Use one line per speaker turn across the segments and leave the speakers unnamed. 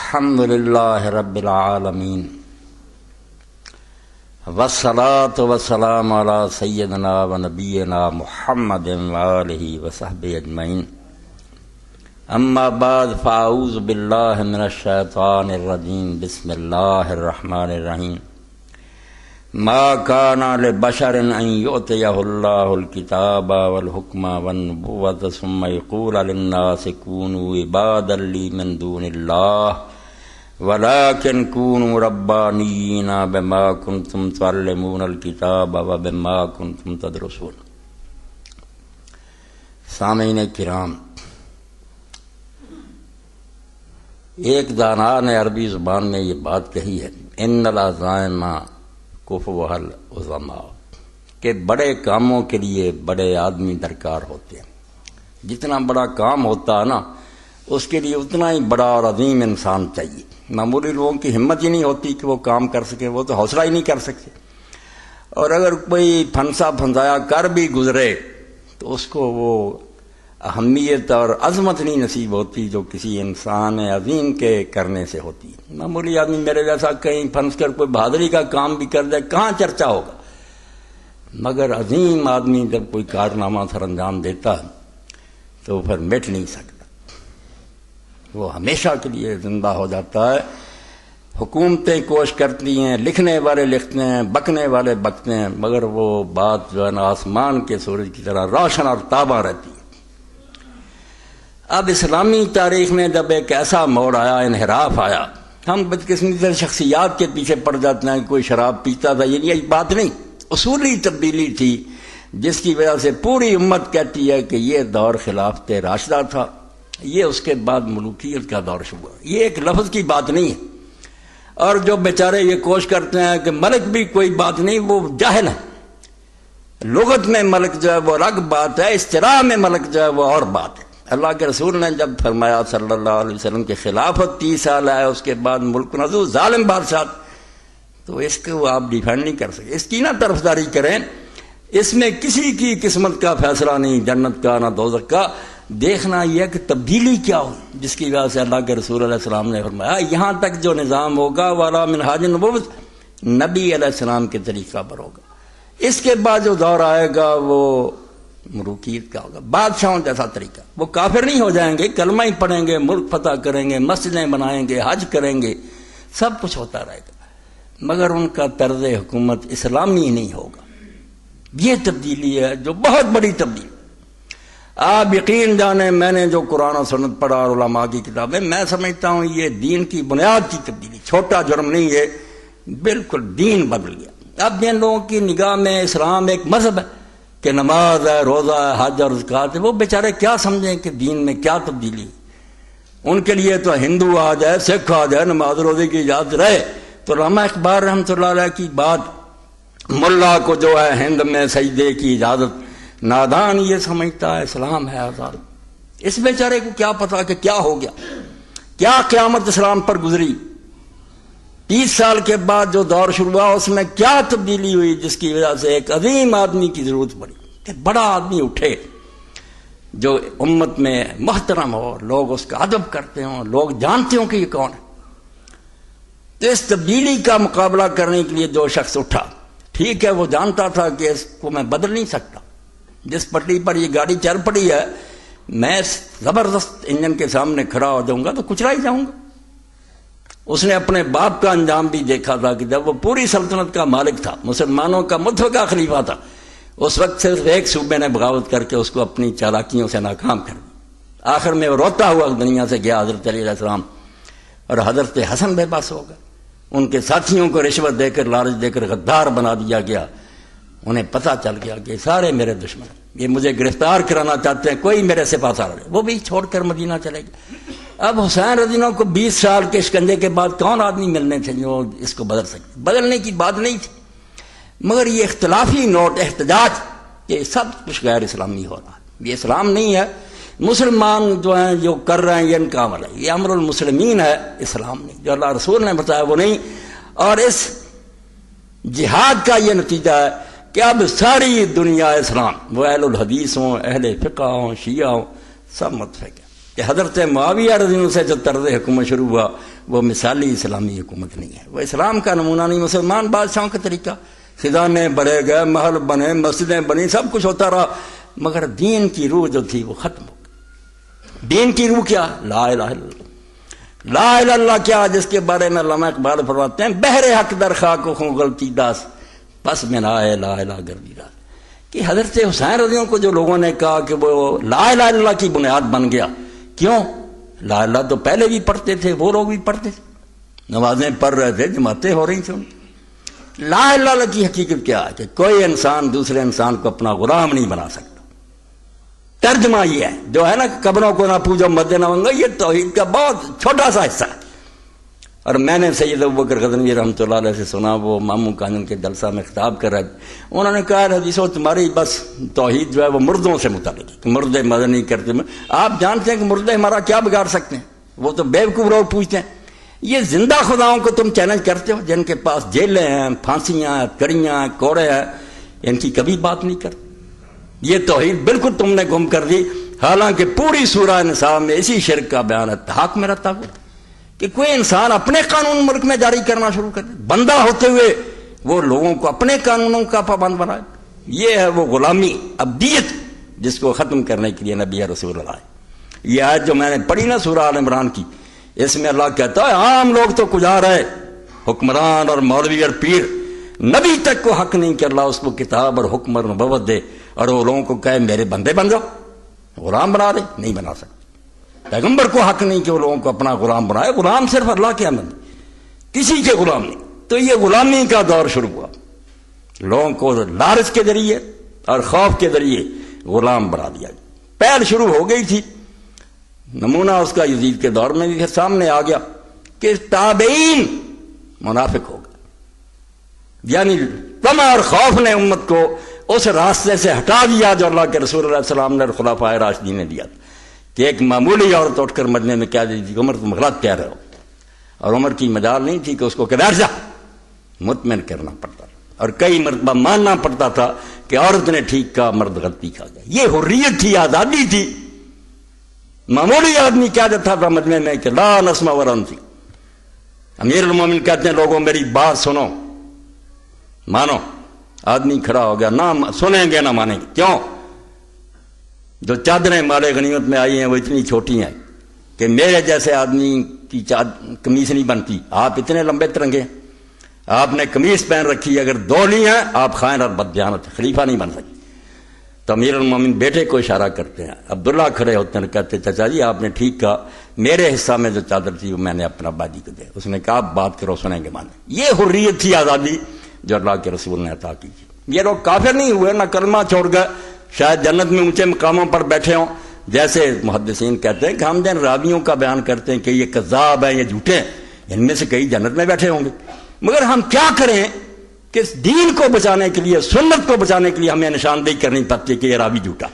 الحمد للہ رب العالمین والصلاة والسلام علی سیدنا و نبینا محمد وآلہ وصحبہ اجمعین اما بعد فاعوذ باللہ من الشیطان الرجیم بسم اللہ الرحمن الرحیم ما کان لبشر ان یؤتیہ اللہ الکتاب والحکم والنبوۃ ثم یقول للناس کونوا عبادا لی من دون اللہ ولكن كونوا ربانيين بما كنتم تعلمون الكتاب وبما كنتم تدرسون۔ سامعین کرام، ایک دانا نے عربی زبان میں یہ بات کہی ہے، ان العزائم کفوها العظماء، کہ بڑے کاموں کے لیے بڑے آدمی درکار ہوتے ہیں۔ جتنا بڑا کام ہوتا ہے نا، اس کے لیے اتنا ہی بڑا اور عظیم انسان چاہیے۔ معمولی لوگوں کی ہمت ہی نہیں ہوتی کہ وہ کام کر سکے، وہ تو حوصلہ ہی نہیں کر سکتے، اور اگر کوئی پھنسا پھنسایا کر بھی گزرے تو اس کو وہ اہمیت اور عظمت نہیں نصیب ہوتی جو کسی انسان عظیم کے کرنے سے ہوتی ہے۔ معمولی آدمی میرے جیسا کہیں پھنس کر کوئی بہادری کا کام بھی کر دے، کہاں چرچا ہوگا، مگر عظیم آدمی جب کوئی کارنامہ سر انجام دیتا ہے تو وہ پھر مٹ نہیں سکتا، وہ ہمیشہ کے لیے زندہ ہو جاتا ہے۔ حکومتیں کوشش کرتی ہیں، لکھنے والے لکھتے ہیں، بکنے والے بکتے ہیں، مگر وہ بات جو ہے نا آسمان کے سورج کی طرح روشن اور تاباں رہتی ہے۔ اب اسلامی تاریخ میں جب ایک ایسا موڑ آیا، انحراف آیا، ہم بدقسمتی سے شخصیات کے پیچھے پڑ جاتے ہیں کہ کوئی شراب پیتا تھا، یہ بات نہیں، اصولی تبدیلی تھی جس کی وجہ سے پوری امت کہتی ہے کہ یہ دور خلافت راشدہ تھا، یہ اس کے بعد ملوکیت کا دور شروع ہوا۔ یہ ایک لفظ کی بات نہیں ہے، اور جو بیچارے یہ کوشش کرتے ہیں کہ ملک بھی کوئی بات نہیں، وہ جاہل ہے۔ لغت میں ملک جو ہے وہ الگ بات ہے، اصطلاح میں ملک جو ہے وہ اور بات ہے۔ اللہ کے رسول نے جب فرمایا صلی اللہ علیہ وسلم کی خلافت 30 سال ہے، اس کے بعد ملک نزول ظالم بادشاہ، تو اس کو آپ ڈیفینڈ نہیں کر سکتے، اس کی نہ طرفداری کریں، اس میں کسی کی قسمت کا فیصلہ نہیں، جنت کا نہ دوزخ کا۔ دیکھنا یہ کہ تبدیلی کیا ہوئی جس کی وجہ سے اللہ کے رسول علیہ السلام نے فرمایا یہاں تک جو نظام ہوگا والا منہاج النبوت، نبی علیہ السلام کے طریقہ پر ہوگا۔ اس کے بعد جو دور آئے گا وہ ملوکیت کا ہوگا، بادشاہوں جیسا طریقہ۔ وہ کافر نہیں ہو جائیں گے، کلمہ ہی پڑھیں گے، ملک فتح کریں گے، مسجدیں بنائیں گے، حج کریں گے، سب کچھ ہوتا رہے گا، مگر ان کا طرز حکومت اسلامی نہیں ہوگا۔ یہ تبدیلی ہے جو بہت بڑی تبدیلی۔ آپ یقین جانیں، میں نے جو قرآن و سنت پڑھا اور علماء کی کتابیں، میں سمجھتا ہوں یہ دین کی بنیاد کی تبدیلی، چھوٹا جرم نہیں ہے، بالکل دین بدل گیا۔ اب جن لوگوں کی نگاہ میں اسلام ایک مذہب ہے کہ نماز ہے، روزہ ہے، حج اور زکوٰۃ ہے، وہ بیچارے کیا سمجھیں کہ دین میں کیا تبدیلی۔ ان کے لیے تو ہندو آ جائے، سکھ آ جائے، نماز روزے کی اجازت رہے تو علامہ اقبال رحمۃ اللہ علیہ کی بات، ملا کو جو ہے ہند میں سجدے کی اجازت، نادان یہ سمجھتا ہے اسلام ہے آزاد۔ اس بیچارے کو کیا پتا کہ کیا ہو گیا، کیا قیامت اسلام پر گزری۔ 30 سال کے بعد جو دور شروع ہوا اس میں کیا تبدیلی ہوئی جس کی وجہ سے ایک عظیم آدمی کی ضرورت پڑی کہ بڑا آدمی اٹھے جو امت میں محترم ہو، لوگ اس کا ادب کرتے ہوں، لوگ جانتے ہوں کہ یہ کون ہے۔ تو اس تبدیلی کا مقابلہ کرنے کے لیے جو شخص اٹھا، ٹھیک ہے وہ جانتا تھا کہ اس کو میں بدل نہیں سکتا، جس پٹری پر یہ گاڑی چل پڑی ہے میں زبردست انجن کے سامنے کھڑا ہو جاؤں گا تو کچلا ہی جاؤں گا۔ اس نے اپنے باپ کا انجام بھی دیکھا تھا کہ جب وہ پوری سلطنت کا مالک تھا، مسلمانوں کا متفقہ خلیفہ تھا، اس وقت صرف ایک صوبے نے بغاوت کر کے اس کو اپنی چالاکیوں سے ناکام کر دیا۔ آخر میں وہ روتا ہوا دنیا سے گیا حضرت علی علیہ السلام، اور حضرت حسن بے بس ہو گئے۔ ان کے ساتھیوں کو رشوت دے کر، لالچ دے کر غدار بنا دیا گیا۔ انہیں پتہ چل گیا کہ سارے میرے دشمن، یہ مجھے گرفتار کرانا چاہتے ہیں، کوئی میرے سے پاس آ رہے، وہ بھی چھوڑ کر مدینہ چلے گئے۔ اب حسین رضی اللہ عنہ کو 20 سال کے شکنجے کے بعد کون آدمی ملنے تھے جو اس کو بدل سکتے؟ بدلنے کی بات نہیں تھی، مگر یہ اختلافی نوٹ، احتجاج، یہ سب کچھ غیر اسلامی ہو رہا ہے، یہ اسلام نہیں ہے۔ مسلمان جو ہیں جو کر رہے ہیں یہ ان کا عمل ہے، یہ امر المسلمین ہے، اسلام نہیں، جو اللہ رسول نے بتایا وہ نہیں۔ اور اس جہاد کا یہ نتیجہ ہے کہ اب ساری دنیا اسلام، وہ اہل الحدیث ہوں، اہل فقہ ہوں، شیعہ ہوں، سب متفق ہے کہ حضرت معاویہ رضی اللہ عنہ سے جو طرز حکومت شروع ہوا وہ مثالی اسلامی حکومت نہیں ہے، وہ اسلام کا نمونہ نہیں، مسلمان بادشاہوں کا طریقہ، خزانے بڑھے گئے، محل بنے، مسجدیں بنی، سب کچھ ہوتا رہا، مگر دین کی روح جو تھی وہ ختم ہو گئی۔ دین کی روح کیا؟ لا الہ الا اللہ۔ لا الہ الا اللہ کیا؟ جس کے بارے میں علامہ اقبال فرماتے ہیں بہر حق در خاک و خوں غلطی داس پس میں لا الہ گردی راز، کہ حضرت حسین رضی اللہ عنہ کو جو لوگوں نے کہا کہ وہ لا الہ الا اللہ کی بنیاد بن گیا، کیوں؟ لا الہ تو پہلے بھی پڑھتے تھے، وہ لوگ بھی پڑھتے تھے، نمازیں پڑھ رہے تھے، جماعتیں ہو رہی تھیں۔ لا الہ الا اللہ کی حقیقت کیا ہے کہ کوئی انسان دوسرے انسان کو اپنا غلام نہیں بنا سکتا۔ ترجمہ یہ ہے جو ہے نا، قبروں کو نہ پوجو مد نہ منگو، یہ توحید کا بہت چھوٹا سا حصہ ہے۔ اور میں نے سید ابوبکر غزنوی رحمۃ اللہ علیہ سے سنا، وہ ماموں کانن کے جلسہ میں خطاب کر رہے تھے، انہوں نے کہا حدیثوں تمہاری بس توحید جو ہے وہ مردوں سے متعلق ہے، مردے مدد نہیں کرتے۔ آپ جانتے ہیں کہ مردے ہمارا کیا بگاڑ سکتے ہیں؟ وہ تو بیوقوف لوگ پوچھتے ہیں۔ یہ زندہ خداؤں کو تم چیلنج کرتے ہو جن کے پاس جیلیں ہیں، پھانسیاں ہیں، کڑیاں ہیں، کوڑے ہیں، ان کی کبھی بات نہیں کرتے۔ یہ توحید بالکل تم نے گم کر دی، حالانکہ پوری سورہ نساء میں اسی شرک کا بیان ہے، حق میں رہتا ہوا کہ کوئی انسان اپنے قانون ملک میں جاری کرنا شروع کر دے، بندہ ہوتے ہوئے وہ لوگوں کو اپنے قانونوں کا پابند بنائے۔ یہ ہے وہ غلامی، عبدیت، جس کو ختم کرنے کے لیے نبی رسول اللہ ہے۔ یہ آیت جو میں نے پڑھی نا سورہ آل عمران کی، اس میں اللہ کہتا ہے عام لوگ تو کجا رہے، حکمران اور مولوی اور پیر، نبی تک کو حق نہیں کہ اللہ اس کو کتاب اور حکم اور نبوت دے اور وہ لوگوں کو کہے میرے بندے بن جاؤ، غلام بنا دے، نہیں بنا سکتے۔ پیغمبر کو حق نہیں کہ وہ لوگوں کو اپنا غلام بنائے، غلام صرف اللہ کے اندر، کسی کے غلام نہیں۔ تو یہ غلامی کا دور شروع ہوا، لوگوں کو لالچ کے ذریعے اور خوف کے ذریعے غلام بنا دیا گیا۔ پہل شروع ہو گئی تھی، نمونہ اس کا یزید کے دور میں بھی سامنے آ گیا کہ تابعین منافق ہو گئے، یعنی طمع اور خوف نے امت کو اس راستے سے ہٹا دیا جو اللہ کے رسول اللہ علیہ وسلم نے اور خلفائے راشدین نے دیا تھا، کہ ایک معمولی عورت اٹھ کر مجمع میں کہہ دیتی کہ عمر تم غلط کہہ رہے ہو، اور عمر کی مجال نہیں تھی کہ اس کو کہ بیٹھ جا، مطمئن کرنا پڑتا تھا، اور کئی مرتبہ ماننا پڑتا تھا کہ عورت نے ٹھیک کہا، مرد غلطی کھا گیا۔ یہ حریت تھی، آزادی تھی۔ معمولی آدمی کہہ دیتا تھا مجمع میں کہ لا نسمع ولا نطیع، امیر المومنین کہتے ہیں لوگوں میری بات سنو مانو، آدمی کھڑا ہو گیا، نہ سنیں گے نہ مانیں گے۔ کیوں؟ جو چادریں مال غنیمت میں آئی ہیں وہ اتنی چھوٹی ہیں کہ میرے جیسے آدمی کی قمیص نہیں بنتی، آپ اتنے لمبے ترنگے، آپ نے قمیص پہن رکھی، اگر دو لی ہیں آپ خائن اور بددیانت، خلیفہ نہیں بن سکتے۔ تو امیر المومنین بیٹے کو اشارہ کرتے ہیں، عبداللہ کھڑے ہوتے ہیں، کہتے چچا جی آپ نے ٹھیک کہا، میرے حصہ میں جو چادر تھی وہ میں نے اپنا بادی کو دے۔ اس نے کہا آپ بات کرو، سنیں گے مانیں۔ یہ حریت تھی، آزادی جو اللہ کے رسول نے عطا کی تھی۔ یہ لوگ کافر نہیں ہوئے، نہ کلمہ چھوڑ گئے، شاید جنت میں اونچے مقاموں پر بیٹھے ہوں، جیسے محدثین کہتے ہیں کہ ہم جن راویوں کا بیان کرتے ہیں کہ یہ کذاب ہیں، یہ جھوٹے ہیں، ان میں سے کئی جنت میں بیٹھے ہوں گے، مگر ہم کیا کریں کہ دین کو بچانے کے لیے، سنت کو بچانے کے لیے ہمیں نشاندہی کرنی پڑتی ہے کہ یہ راوی جھوٹا،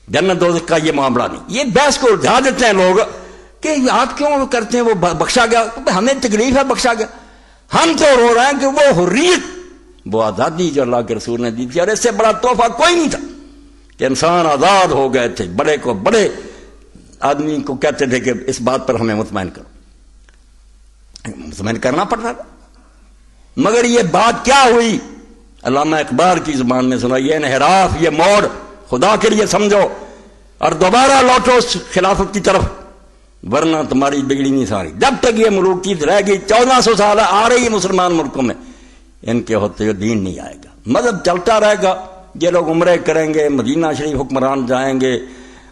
جنت دوزخ کا یہ معاملہ نہیں۔ یہ بحث کو الجھا دیتے ہیں لوگ کہ آپ کیوں کرتے ہیں، وہ بخشا گیا، ہمیں تکلیف ہے بخشا گیا۔ ہم تو رو رہے ہیں کہ وہ حریت، وہ آزادی جو اللہ کے رسول نے دی تھی، اور اس سے بڑا تحفہ کوئی نہیں تھا کہ انسان آزاد ہو گئے تھے۔ بڑے کو بڑے آدمی کو کہتے تھے کہ اس بات پر ہمیں مطمئن کرو، مطمئن کرنا پڑتا تھا۔ مگر یہ بات کیا ہوئی؟ علامہ اقبال کی زبان میں سنا، یہ انحراف، یہ موڑ خدا کے لیے سمجھو اور دوبارہ لوٹو اس خلافت کی طرف، ورنہ تمہاری بگڑی نہیں ساری۔ جب تک یہ ملوکیت رہے گی، 1400 سال آ رہی ہے مسلمان ملکوں میں، ان کے ہوتے ہوئے دین نہیں آئے گا، مذہب چلتا رہے گا۔ یہ لوگ عمرے کریں گے، مدینہ شریف حکمران جائیں گے،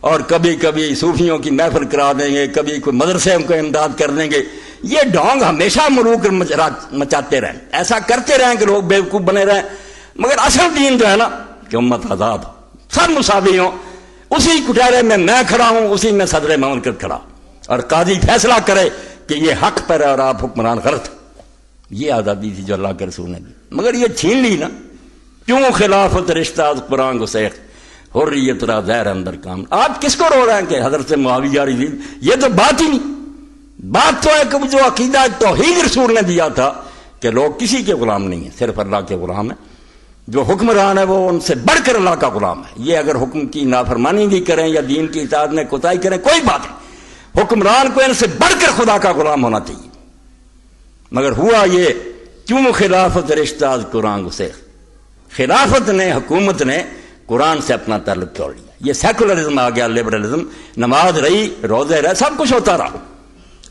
اور کبھی کبھی صوفیوں کی محفل کرا دیں گے، کبھی کوئی مدرسے کو امداد کر دیں گے۔ یہ ڈھونگ ہمیشہ ملوک مچاتے رہیں، ایسا کرتے رہیں کہ لوگ بیوقوف بنے رہیں، مگر اصل دین جو ہے نا کہ امت آزاد ہو، سب مساوی ہوں، اسی کٹہرے میں میں کھڑا ہوں، اسی میں صدر مملکت کھڑا، اور قاضی فیصلہ کرے کہ یہ حق پر ہے اور آپ حکمران غلط۔ یہ آزادی تھی جو اللہ کے رسول نے دی، مگر یہ چھین لی نا۔ کیوں خلافت رشتہ قرآن کو سیخ، حریت را زہر اندر کام۔ آپ کس کو رو رہے ہیں کہ حضرت معاویہ رضی؟ یہ تو بات ہی نہیں۔ بات تو ہے کہ جو عقیدہ توحید رسول نے دیا تھا کہ لوگ کسی کے غلام نہیں ہیں، صرف اللہ کے غلام ہیں۔ جو حکمران ہے وہ ان سے بڑھ کر اللہ کا غلام ہے. یہ اگر حکم کی نافرمانی بھی کریں یا دین کی اطاعت میں کوتاہی کریں کوئی بات نہیں، حکمران کو ان سے بڑھ کر خدا کا غلام ہونا چاہیے. مگر ہوا یہ کیوں خلافت رشتہ قرآن گسیخ، خلافت نے حکومت نے قرآن سے اپنا تعلق توڑ لیا. یہ سیکولرزم آ گیا، لبرلزم. نماز رہی، روزے رہے، سب کچھ ہوتا رہا،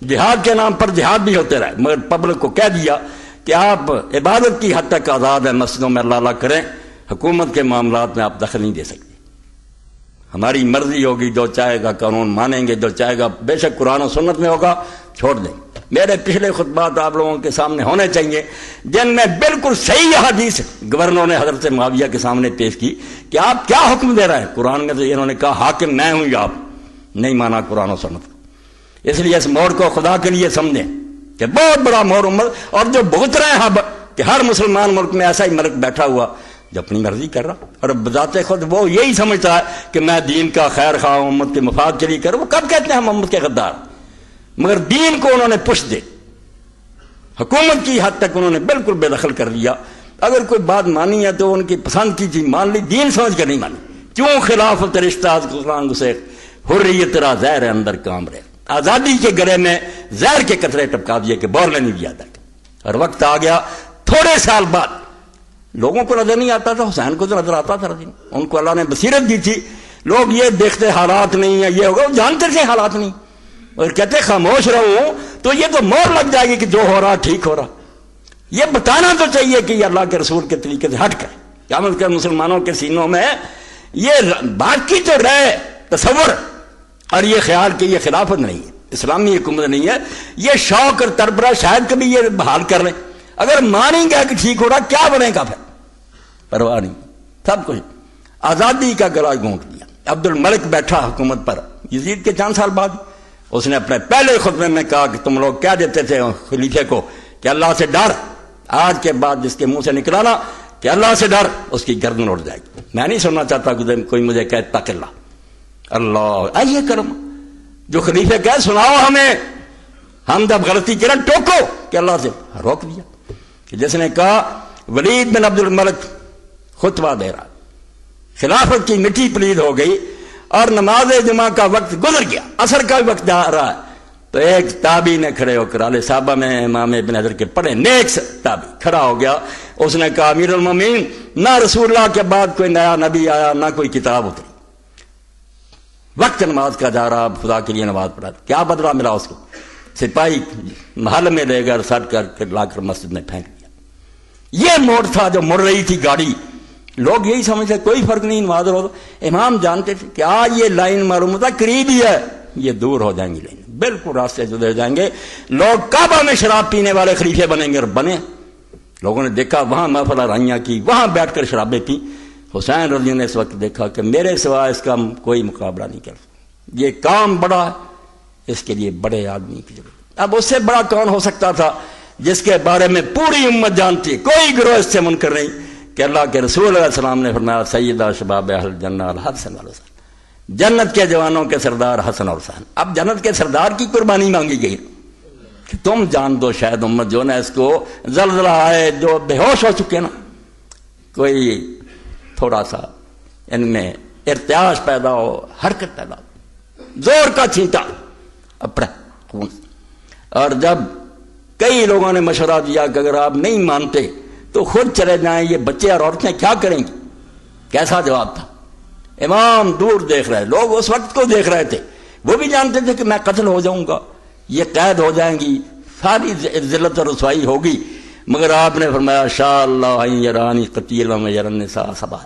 جہاد کے نام پر جہاد بھی ہوتے رہے، مگر پبلک کو کہہ دیا کہ آپ عبادت کی حد تک آزاد ہیں، مسجدوں میں اللہ کریں، حکومت کے معاملات میں آپ دخل نہیں دے سکتے. ہماری مرضی ہوگی، جو چاہے گا قانون مانیں گے، جو چاہے گا بے شک قرآن و سنت میں ہوگا چھوڑ دیں. میرے پچھلے خطبات آپ لوگوں کے سامنے ہونے چاہیے جن میں بالکل صحیح حدیث گورنر نے حضرت معاویہ کے سامنے پیش کی کہ آپ کیا حکم دے رہے ہیں. قرآن میں تو انہوں نے کہا حاکم میں ہوں یا آپ، نہیں مانا قرآن و سنت کو. اس لیے اس موڑ کو خدا کے لیے سمجھیں کہ بہت بڑا موڑ امت، اور جو بھگت رہے ہیں اب کہ ہر مسلمان ملک میں ایسا ہی ملک بیٹھا ہوا جو اپنی مرضی کر رہا، اور بذات خود وہ یہی سمجھتا ہے کہ میں دین کا خیر خواہ ہوں، امت کے مفاد کے لیے کروں. وہ کب کہتے ہیں ہم امت کے غدار؟ مگر دین کو انہوں نے پش دے، حکومت کی حد تک انہوں نے بالکل بے دخل کر دیا. اگر کوئی بات مانی ہے تو ان کی پسند کی چیز مان لی، دین سمجھ کر نہیں مانی. کیوں خلافت رشتہ قرآن گسیخ، حریت تیرا زہر ہے اندر کام رہے. آزادی کے گرے میں زہر کے قطرے ٹپکا دیے کہ بورلے نہیں دیا تھا. اور وقت آ گیا تھوڑے سال بعد، لوگوں کو نظر نہیں آتا تھا، حسین کو تو نظر آتا تھا. ان کو اللہ نے بصیرت دی تھی. لوگ یہ دیکھتے حالات نہیں ہیں، یہ ہوگا، وہ جانتے تھے حالات نہیں، اور کہتے خاموش رہو تو یہ تو مور لگ جائے گی کہ جو ہو رہا ٹھیک ہو رہا. یہ بتانا تو چاہیے کہ یہ اللہ کے رسول کے طریقے سے ہٹ کر قیامت کے مسلمانوں کے سینوں میں یہ باقی تو رہے تصور اور یہ خیال کہ یہ خلافت نہیں ہے، اسلامی حکومت نہیں ہے. یہ شوق اور تربرہ شاید کبھی یہ بحال کر لیں. اگر مانیں گے کہ ٹھیک ہو رہا، کیا بنے گا پھر؟ پرواہ نہیں، سب کچھ آزادی کا گلا گھونٹ دیا. عبد الملک بیٹھا حکومت پر یزید کے چند سال بعد. اس نے اپنے پہلے خطبے میں کہا کہ تم لوگ کیا دیتے تھے خلیفے کو کہ اللہ سے ڈر، آج کے بعد جس کے منہ سے نکلانا کہ اللہ سے ڈر، اس کی گردن اڑ جائے گی. میں نہیں سننا چاہتا کہ کوئی مجھے کہے تق اللہ، اللہ آئیے کرم. جو خلیفے کہے سناؤ ہمیں، ہم جب غلطی کریں ٹوکو کہ اللہ سے روک دیا. کہ جس نے کہا ولید بن عبد الملک خطبہ دے رہا، خلافت کی مٹی پلید ہو گئی اور نماز جمعہ کا وقت گزر گیا، عصر کا بھی وقت آ رہا ہے. تو ایک تابعی نے کھڑے ہو کر علیہ صحابہ میں امام ابن حجر کے پڑھے نیک تابعی کھڑا ہو گیا. اس نے کہا امیر المومنین، نہ رسول اللہ کے بعد کوئی نیا نبی آیا، نہ کوئی کتاب اتری، وقت نماز کا جا رہا، خدا کے لیے نماز پڑھا. کیا بدلہ ملا اس کو؟ سپاہی محل میں لے کر سٹ کر لا کر مسجد میں پھینک دیا. یہ موڑ تھا جو مڑ رہی تھی گاڑی. لوگ یہی سمجھتے کوئی فرق نہیں نماز روز. امام جانتے تھے کہ آج یہ لائن معلوم ہوتا قریب ہی ہے، یہ دور ہو جائیں گی لائن، بالکل راستے سے گزر جائیں گے. لوگ کعبہ میں شراب پینے والے خلیفے بنیں گے، اور بنے. لوگوں نے دیکھا وہاں محفل رائیاں کی، وہاں بیٹھ کر شرابیں پی. حسین رضی نے اس وقت دیکھا کہ میرے سوا اس کا کوئی مقابلہ نہیں کر سکتا، یہ کام بڑا ہے، اس کے لیے بڑے آدمی کی ضرورت. اب اس سے بڑا کون ہو سکتا تھا جس کے بارے میں پوری امت جانتی، کوئی گروہ اس سے منکر نہیں، کہ اللہ کے رسول علیہ السلام نے فرمایا سیدہ شباب اہل جنہ الحسن والحسین، جنت کے جوانوں کے سردار حسن اور حسین. اب جنت کے سردار کی قربانی مانگی گئی کہ تم جان دو شاید امت جو نا اس کو زلزلہ آئے، جو بے ہوش ہو چکے نا، کوئی تھوڑا سا ان میں ارتعاش پیدا ہو، حرکت پیدا ہو، زور کا چھینٹا اپنا خون. اور جب کئی لوگوں نے مشورہ دیا کہ اگر آپ نہیں مانتے تو خود چلے جائیں، یہ بچے اور عورتیں کیا کریں گی؟ کیسا جواب تھا؟ امام دور دیکھ رہے، لوگ اس وقت کو دیکھ رہے تھے. وہ بھی جانتے تھے کہ میں قتل ہو جاؤں گا، یہ قید ہو جائیں گی، ساری ذلت اور رسوائی ہوگی. مگر آپ نے فرمایا شاء اللہ یرانی قتیلا و یری النساء صبا.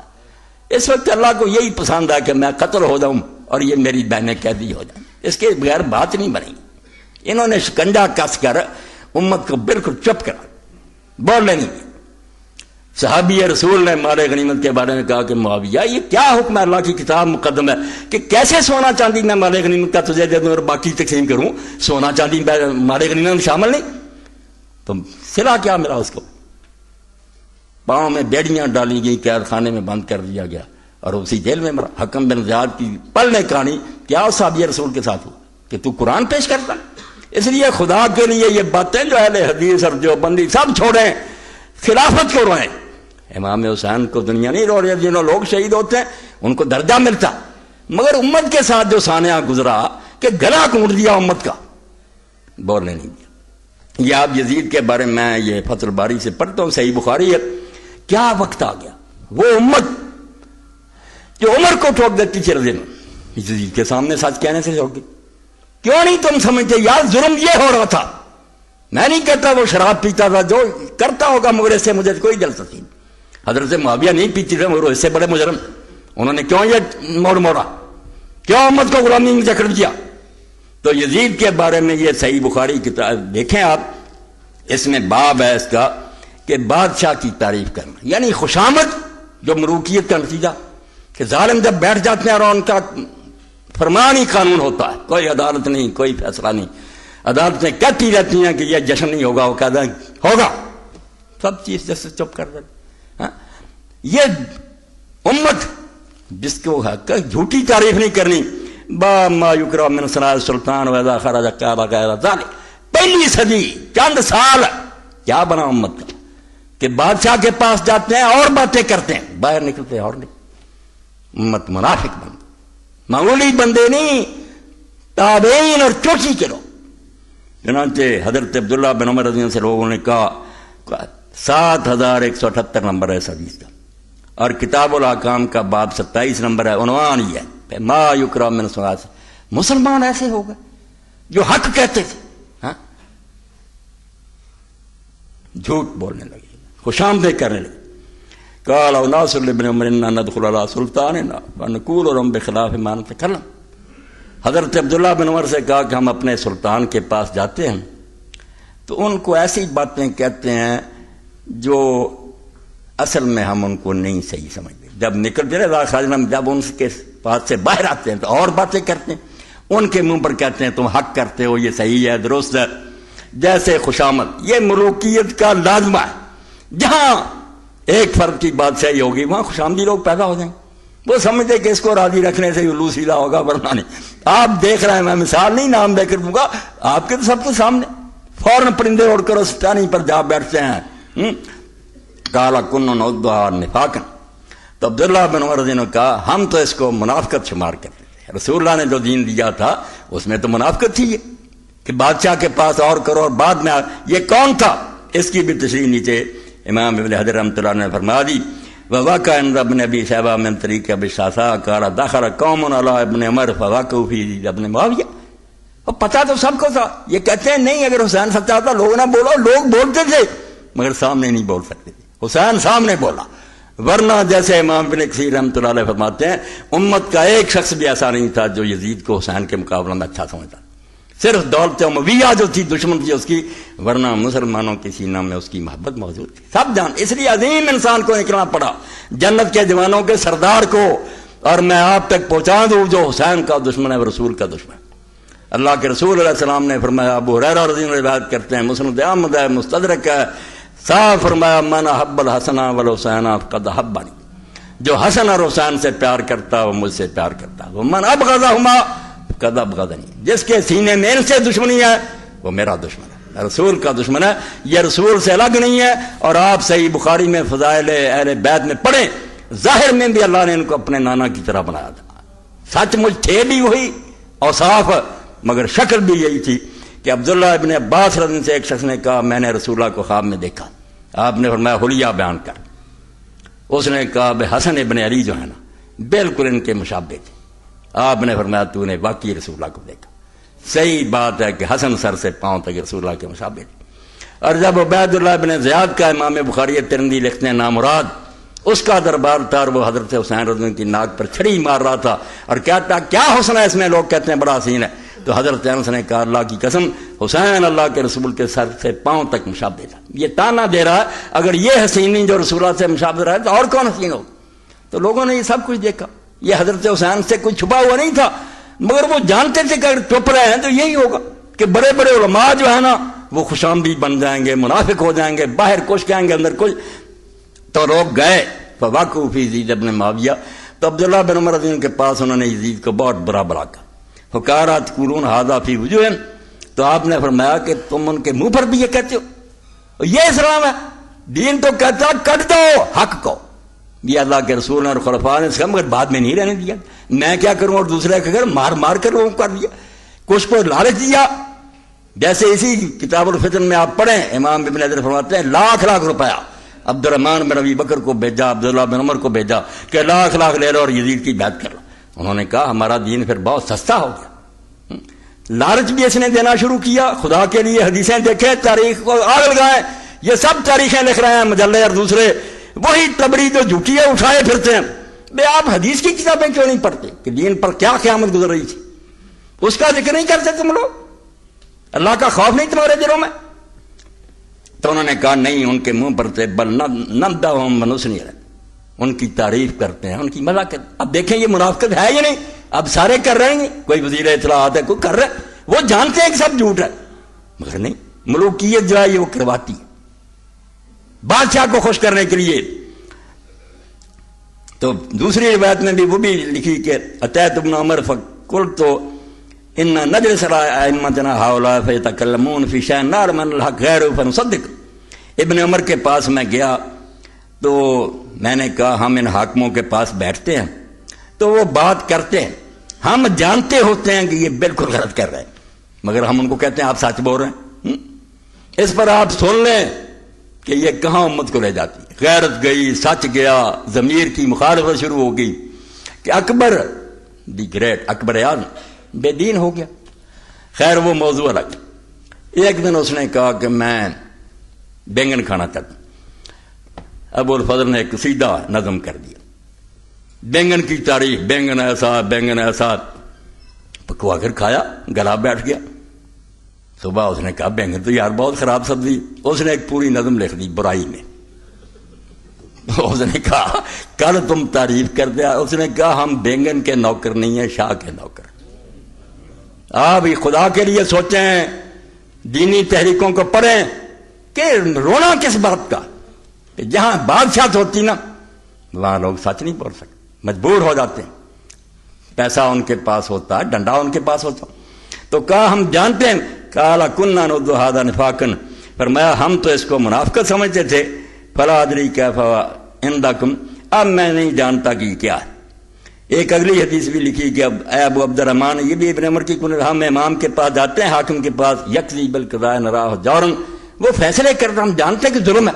اس وقت اللہ کو یہی پسند ہے کہ میں قتل ہو جاؤں اور یہ میری بہنیں قیدی ہو جائیں. اس کے بغیر بات نہیں بنے گی. انہوں نے شکنجا کس کر امت کو بالکل چپ کرا، بولنے نہیں. صحابی رسول نے مال غنیمت کے بارے میں کہا کہ معاویہ یہ کیا حکم ہے؟ اللہ کی کتاب مقدم ہے کہ کیسے سونا چاندی میں مال غنیمت کا تجھے دے دوں اور باقی تقسیم کروں، سونا چاندی مال غنیمت میں شامل نہیں. تو صلہ کیا ملا اس کو؟ پاؤں میں بیڑیاں ڈالی گئی، قید خانے میں بند کر دیا گیا اور اسی جیل میں مرا. حکم بن زیاد کی پل نے کہانی کیا صحابی رسول کے ساتھ ہوا کہ تو قرآن پیش کرتا. اس لیے خدا کے لیے یہ باتیں جو اہل حدیث اور جو بندی سب چھوڑیں، خلافت کو روئیں. امام حسین کو دنیا نہیں رو رہی، جنہوں لوگ شہید ہوتے ہیں ان کو درجہ ملتا، مگر امت کے ساتھ جو سانحہ گزرا کہ گلا کونٹ دیا امت کا، بولنے نہیں دیا۔ یہ آپ یزید کے بارے میں یہ فتح الباری سے پڑھتا ہوں، صحیح بخاری ہے، کیا وقت آ گیا، وہ امت جو عمر کو ٹھوک دیتی تھی رضی اللہ، یزید کے سامنے سچ کہنے سے چھوڑ گئی۔ کیوں نہیں تم سمجھتے یار ظلم یہ ہو رہا تھا، میں نہیں کہتا وہ شراب پیتا تھا، جو کرتا ہوگا، مگر اس سے مجھے کوئی دلچسپی نہیں۔ حضرت معاویہ نہیں پیتی تھے مگر اس سے بڑے مجرم، انہوں نے کیوں یہ موڑ موڑا، کیوں امت کو غلامی میں جکڑ دیا؟ تو یزید کے بارے میں یہ صحیح بخاری کتاب دیکھیں آپ، اس میں باب ہے اس کا کہ بادشاہ کی تعریف کرنا، یعنی خوشامد جو ملوکیت کا نتیجہ، کہ ظالم جب بیٹھ جاتے ہیں اور ان کا فرمان ہی قانون ہوتا ہے، کوئی عدالت نہیں، کوئی فیصلہ نہیں، عدالتیں کہتی رہتی ہیں کہ یہ جشن نہیں ہوگا، وہ کہتے ہیں ہوگا، سب چیز جیسے چپ کر دیتے۔ یہ امت جس کو حق جھوٹی تعریف نہیں کرنی، با ما یکرہ من صلاح السلطان وَإِذَا خَرَجَ قَالَ غَيْرَ ذَلِكَ، پہلی صدی چند سال کیا بنا امت کا کہ بادشاہ کے پاس جاتے ہیں اور باتیں کرتے ہیں، باہر نکلتے ہیں اور نہیں، امت منافق بن، معمولی بندے نہیں، تابعین اور چوٹی کے لوگ۔ چنانچہ حضرت عبداللہ بن عمر رضی اللہ عنہ سے لوگوں نے کہا 7178 نمبر ہے اس حدیث کا، اور کتاب الاحکام کا باب 27 نمبر ہے، عنوان یہ ہے ما یکرہ من صلاۃ۔ مسلمان ایسے ہو گئے جو حق کہتے تھے، ہاں جھوٹ بولنے لگے، خوشامدیں کرنے لگے۔ قال اناس لابن عمر انا ندخل على سلطاننا ونقول لهم بخلاف ما نتكلم۔ حضرت عبداللہ بن عمر سے کہا کہ ہم اپنے سلطان کے پاس جاتے ہیں تو ان کو ایسی باتیں کہتے ہیں جو اصل میں ہم ان کو نہیں صحیح سمجھتے، جب نکلتے رہے خاجنا، جب ان کے پاس سے باہر آتے ہیں تو اور باتیں کرتے ہیں، ان کے منہ پر کہتے ہیں تم حق کرتے ہو، یہ صحیح ہے، درست ہے۔ جیسے خوشامد یہ ملوکیت کا لازمہ ہے، جہاں ایک فرد کی بادشاہی ہوگی وہاں خوشامدی لوگ پیدا ہو جائیں گے، وہ سمجھتے کہ اس کو راضی رکھنے سے الو سیدھا ہوگا، ورنہ نہیں۔ آپ دیکھ رہے ہیں، میں مثال نہیں نام دے کر دوں گا، آپ کے تو سب کے سامنے فوراً پرندے اڑ کر اسٹانی پر جا بیٹھتے ہیں۔ کالا کن نعدھا نفاقا، تو عبداللہ بن عمر نے کہا ہم تو اس کو منافقت شمار کرتے تھے، رسول اللہ نے جو دین دیا تھا اس میں تو منافقت تھی، یہ کہ بادشاہ کے پاس اور کرو اور بعد میں یہ کون تھا، اس کی بھی تشریح نیچے امام ابن حجر رحمۃ اللہ نے فرما دی۔ وواقع عند ابن ابی شیبہ من طریق ابی شاسا قال دخل قوم علی ابن عمر فواقعوا فی ابن معاویہ۔ اور پتہ تو سب کو تھا، یہ کہتے ہیں نہیں اگر حسین سچا تھا لوگ نہ بولو، لوگ بولتے تھے مگر سامنے نہیں بول سکتے تھے، حسین سامنے بولا، ورنہ جیسے امام ابن کثیر رحمۃ اللہ علیہ فرماتے ہیں امت کا ایک شخص بھی ایسا نہیں تھا جو یزید کو حسین کے مقابلہ میں اچھا سمجھتا، صرف دولت امویہ جو تھی دشمن تھی اس کی، ورنہ مسلمانوں کے سینہ میں اس کی محبت موجود تھی، سب جان۔ اس لیے عظیم انسان کو نکلنا پڑا، جنت کے جوانوں کے سردار کو، اور میں آپ تک پہنچا دوں جو حسین کا دشمن ہے وہ رسول کا دشمن ہے۔ اللہ کے رسول علیہ السلام نے فرمایا، ابو ہریرہ رضی اللہ عنہ روایت کرتے ہیں، مسند احمد ہے، مستدرک ہے، صاف فرمایا من احب الحسن والحسین فقد احبنی، جو حسن اور حسین سے پیار کرتا وہ مجھ سے پیار کرتا، وہ من ابغضہما فقد ابغضنی، جس کے سینے میں ان سے دشمنی ہے وہ میرا دشمن ہے، رسول کا دشمن ہے، یہ رسول سے الگ نہیں ہے۔ اور آپ صحیح بخاری میں فضائل اہل بیت میں پڑھیں، ظاہر میں بھی اللہ نے ان کو اپنے نانا کی طرح بنایا تھا، سچ مجھ تھے بھی وہی اور صاف، مگر شکل بھی یہی تھی کہ عبداللہ ابن عباس رضی اللہ عنہ سے ایک شخص نے کہا میں نے رسول اللہ کو خواب میں دیکھا، آپ نے فرمایا حلیہ بیان کر، اس نے کہا بے حسن ابن علی جو ہے نا بالکل ان کے مشابہ تھے، آپ نے فرمایا تو نے واقعی رسول اللہ کو دیکھا، صحیح بات ہے کہ حسن سر سے پاؤں تک رسول اللہ کے مشابہ تھے۔ اور جب عبید اللہ بن زیاد کا امام بخاری ترمذی لکھتے ہیں نامراد، اس کا دربار تھا اور وہ حضرت حسین رضی اللہ عنہ کی ناک پر چھڑی مار رہا تھا اور کہتا کیا حسن ہے اس میں، لوگ کہتے ہیں بڑا حسین ہے، تو حضرت انس نے کہا اللہ کی قسم حسین اللہ کے رسول کے سر سے پاؤں تک مشابہ تھا، یہ تانا دے رہا ہے اگر یہ حسین نہیں جو رسول اللہ سے مشابہ رہا ہے تو اور کون حسین ہو؟ تو لوگوں نے یہ سب کچھ دیکھا، یہ حضرت حسین سے کوئی چھپا ہوا نہیں تھا، مگر وہ جانتے تھے کہ اگر چپ رہے ہیں تو یہی ہوگا کہ بڑے بڑے علماء جو ہے نا وہ خوشامدی بن جائیں گے، منافق ہو جائیں گے، باہر کچھ کہیں گے اندر کچھ، تو لوگ گئے فواقعوا فی یزید ابن معاویہ، تو عبداللہ بن عمر رضی اللہ عنہ کے پاس انہوں نے یزید کو بہت برا بلا کہا، فقارات تقولون ھذا فی وجوہہم، تو آپ نے فرمایا کہ تم ان کے منہ پر بھی یہ کہتے ہو، یہ اسلام ہے دین تو کہتا کٹ دو حق کو، یہ اللہ کے رسول اور خلفاء نے اس مگر بعد میں نہیں رہنے دیا. میں کیا کروں اور دوسرے کا گھر مار مار کر لوگوں کو کر دیا، کچھ کو لالچ دیا. جیسے اسی کتاب الفتن میں آپ پڑھیں امام ابن حجر فرماتے ہیں لاکھ لاکھ روپیہ عبد الرحمن بن ابی بکر کو بھیجا، عبداللہ بن عمر کو بھیجا کہ لاکھ لاکھ لے لو اور یزید کی بیعت کر لو. انہوں نے کہا ہمارا دین پھر بہت سستا ہو گیا. لالچ بھی اس نے دینا شروع کیا. خدا کے لیے حدیثیں دیکھیں، تاریخ کو آگ لگائیں، یہ سب تاریخیں لکھ رہے ہیں مجلے اور دوسرے، وہی تبری جو جھوٹیاں اٹھائے پھرتے ہیں. بے آپ حدیث کی کتابیں کیوں نہیں پڑھتے کہ دین پر کیا قیامت گزر رہی تھی؟ اس کا ذکر نہیں کرتے تم لوگ؟ اللہ کا خوف نہیں تمہارے دلوں میں؟ تو انہوں نے کہا نہیں، ان کے منہ پر تھے بل نمدحہم ونثنی علیہم، ان کی تعریف کرتے ہیں، ان کی مزاح کرتے ہیں. اب دیکھیں یہ منافقت ہے یا نہیں؟ اب سارے کر رہے ہیں، کوئی وزیر اطلاعات ہے، کوئی کر رہا ہے، وہ جانتے ہیں کہ سب جھوٹ ہے، مگر نہیں، ملوکیت جو ہے یہ وہ کرواتی ہے بادشاہ کو خوش کرنے کے لیے. تو دوسری روایت میں بھی وہ بھی لکھی کہ اتیت ابن عمر فقلت ان نجلس ائمتنا هؤلاء فيتكلمون في شيء نعلم ان الحق غير فنصدق. ابن عمر کے پاس میں گیا تو میں نے کہا ہم ان حاکموں کے پاس بیٹھتے ہیں تو وہ بات کرتے ہیں، ہم جانتے ہوتے ہیں کہ یہ بالکل غلط کر رہے ہیں، مگر ہم ان کو کہتے ہیں آپ سچ بول رہے ہیں. اس پر آپ سن لیں کہ یہ کہاں امت کو لے جاتی ہے. غیرت گئی، سچ گیا، ضمیر کی مخالفت شروع ہو گئی کہ اکبر دی گریٹ، اکبر اعظم بے دین ہو گیا. خیر وہ موضوع الگ. ایک دن اس نے کہا کہ میں بینگن کھانا چاہتا ہوں. ابو الفضل نے ایک قصیدہ نظم کر دیا، بینگن کی تاریخ، بینگن ایسا بینگن ایسا. پکوا کر کھایا، گلا بیٹھ گیا. صبح اس نے کہا بینگن تو یار بہت خراب سبزی. اس نے ایک پوری نظم لکھ دی برائی میں. اس نے کہا کل تم تعریف کر دیا. اس نے کہا ہم بینگن کے نوکر نہیں ہیں، شاہ کے نوکر. آپ خدا کے لیے سوچیں، دینی تحریکوں کو پڑھیں کہ رونا کس بات کا کہ جہاں بادشاہت ہوتی نا وہاں لوگ سچ نہیں بول سکتے، مجبور ہو جاتے ہیں. پیسہ ان کے پاس ہوتا ہے، ڈنڈا ان کے پاس ہوتا. تو کہا ہم جانتے ہیں، کالا کننا نعد ھذا نفاقا، فرمایا ہم تو اس کو منافقت سمجھتے تھے. فلا ادری کیف عندکم، اب میں نہیں جانتا کہ کیا ہے. ایک اگلی حدیث بھی لکھی کہ اب اے ابو عبد الرحمن، یہ بھی ابن عمر کی کنیت، ہم امام کے پاس جاتے ہیں، حاکم کے پاس، یقضی بالقضاء نراہ جورا، وہ فیصلے کرتا، ہم جانتے ہیں کہ ظلم ہے،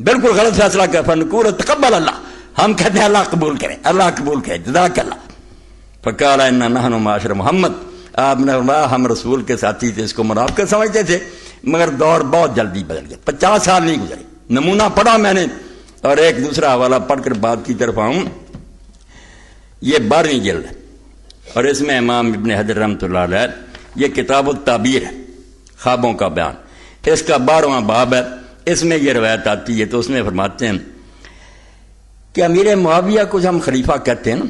بالکل غلط فیصلہ کیا. فنقول تقبل اللہ، ہم کہتے ہیں اللہ قبول کرے، اللہ قبول کرے، جزاک اللہ. فقال انا نحن معاشر محمد، آپ نے فرمایا ہم رسول کے ساتھی تھے، اس کو منافقت سمجھتے تھے، مگر دور بہت جلدی بدل گیا، 50 سال نہیں گزرے. نمونہ پڑھا میں نے، اور ایک دوسرا حوالہ پڑھ کر بات کی طرف آؤں. یہ 12ویں جلد ہے اور اس میں امام ابن حجر رحمۃ اللہ علیہ، یہ کتاب التعبیر ہے، خوابوں کا بیان، اس کا 12واں باب ہے. اس میں یہ روایت آتی ہے تو اس میں فرماتے ہیں کہ امیر معاویہ کو جو ہم خلیفہ کہتے ہیں نا،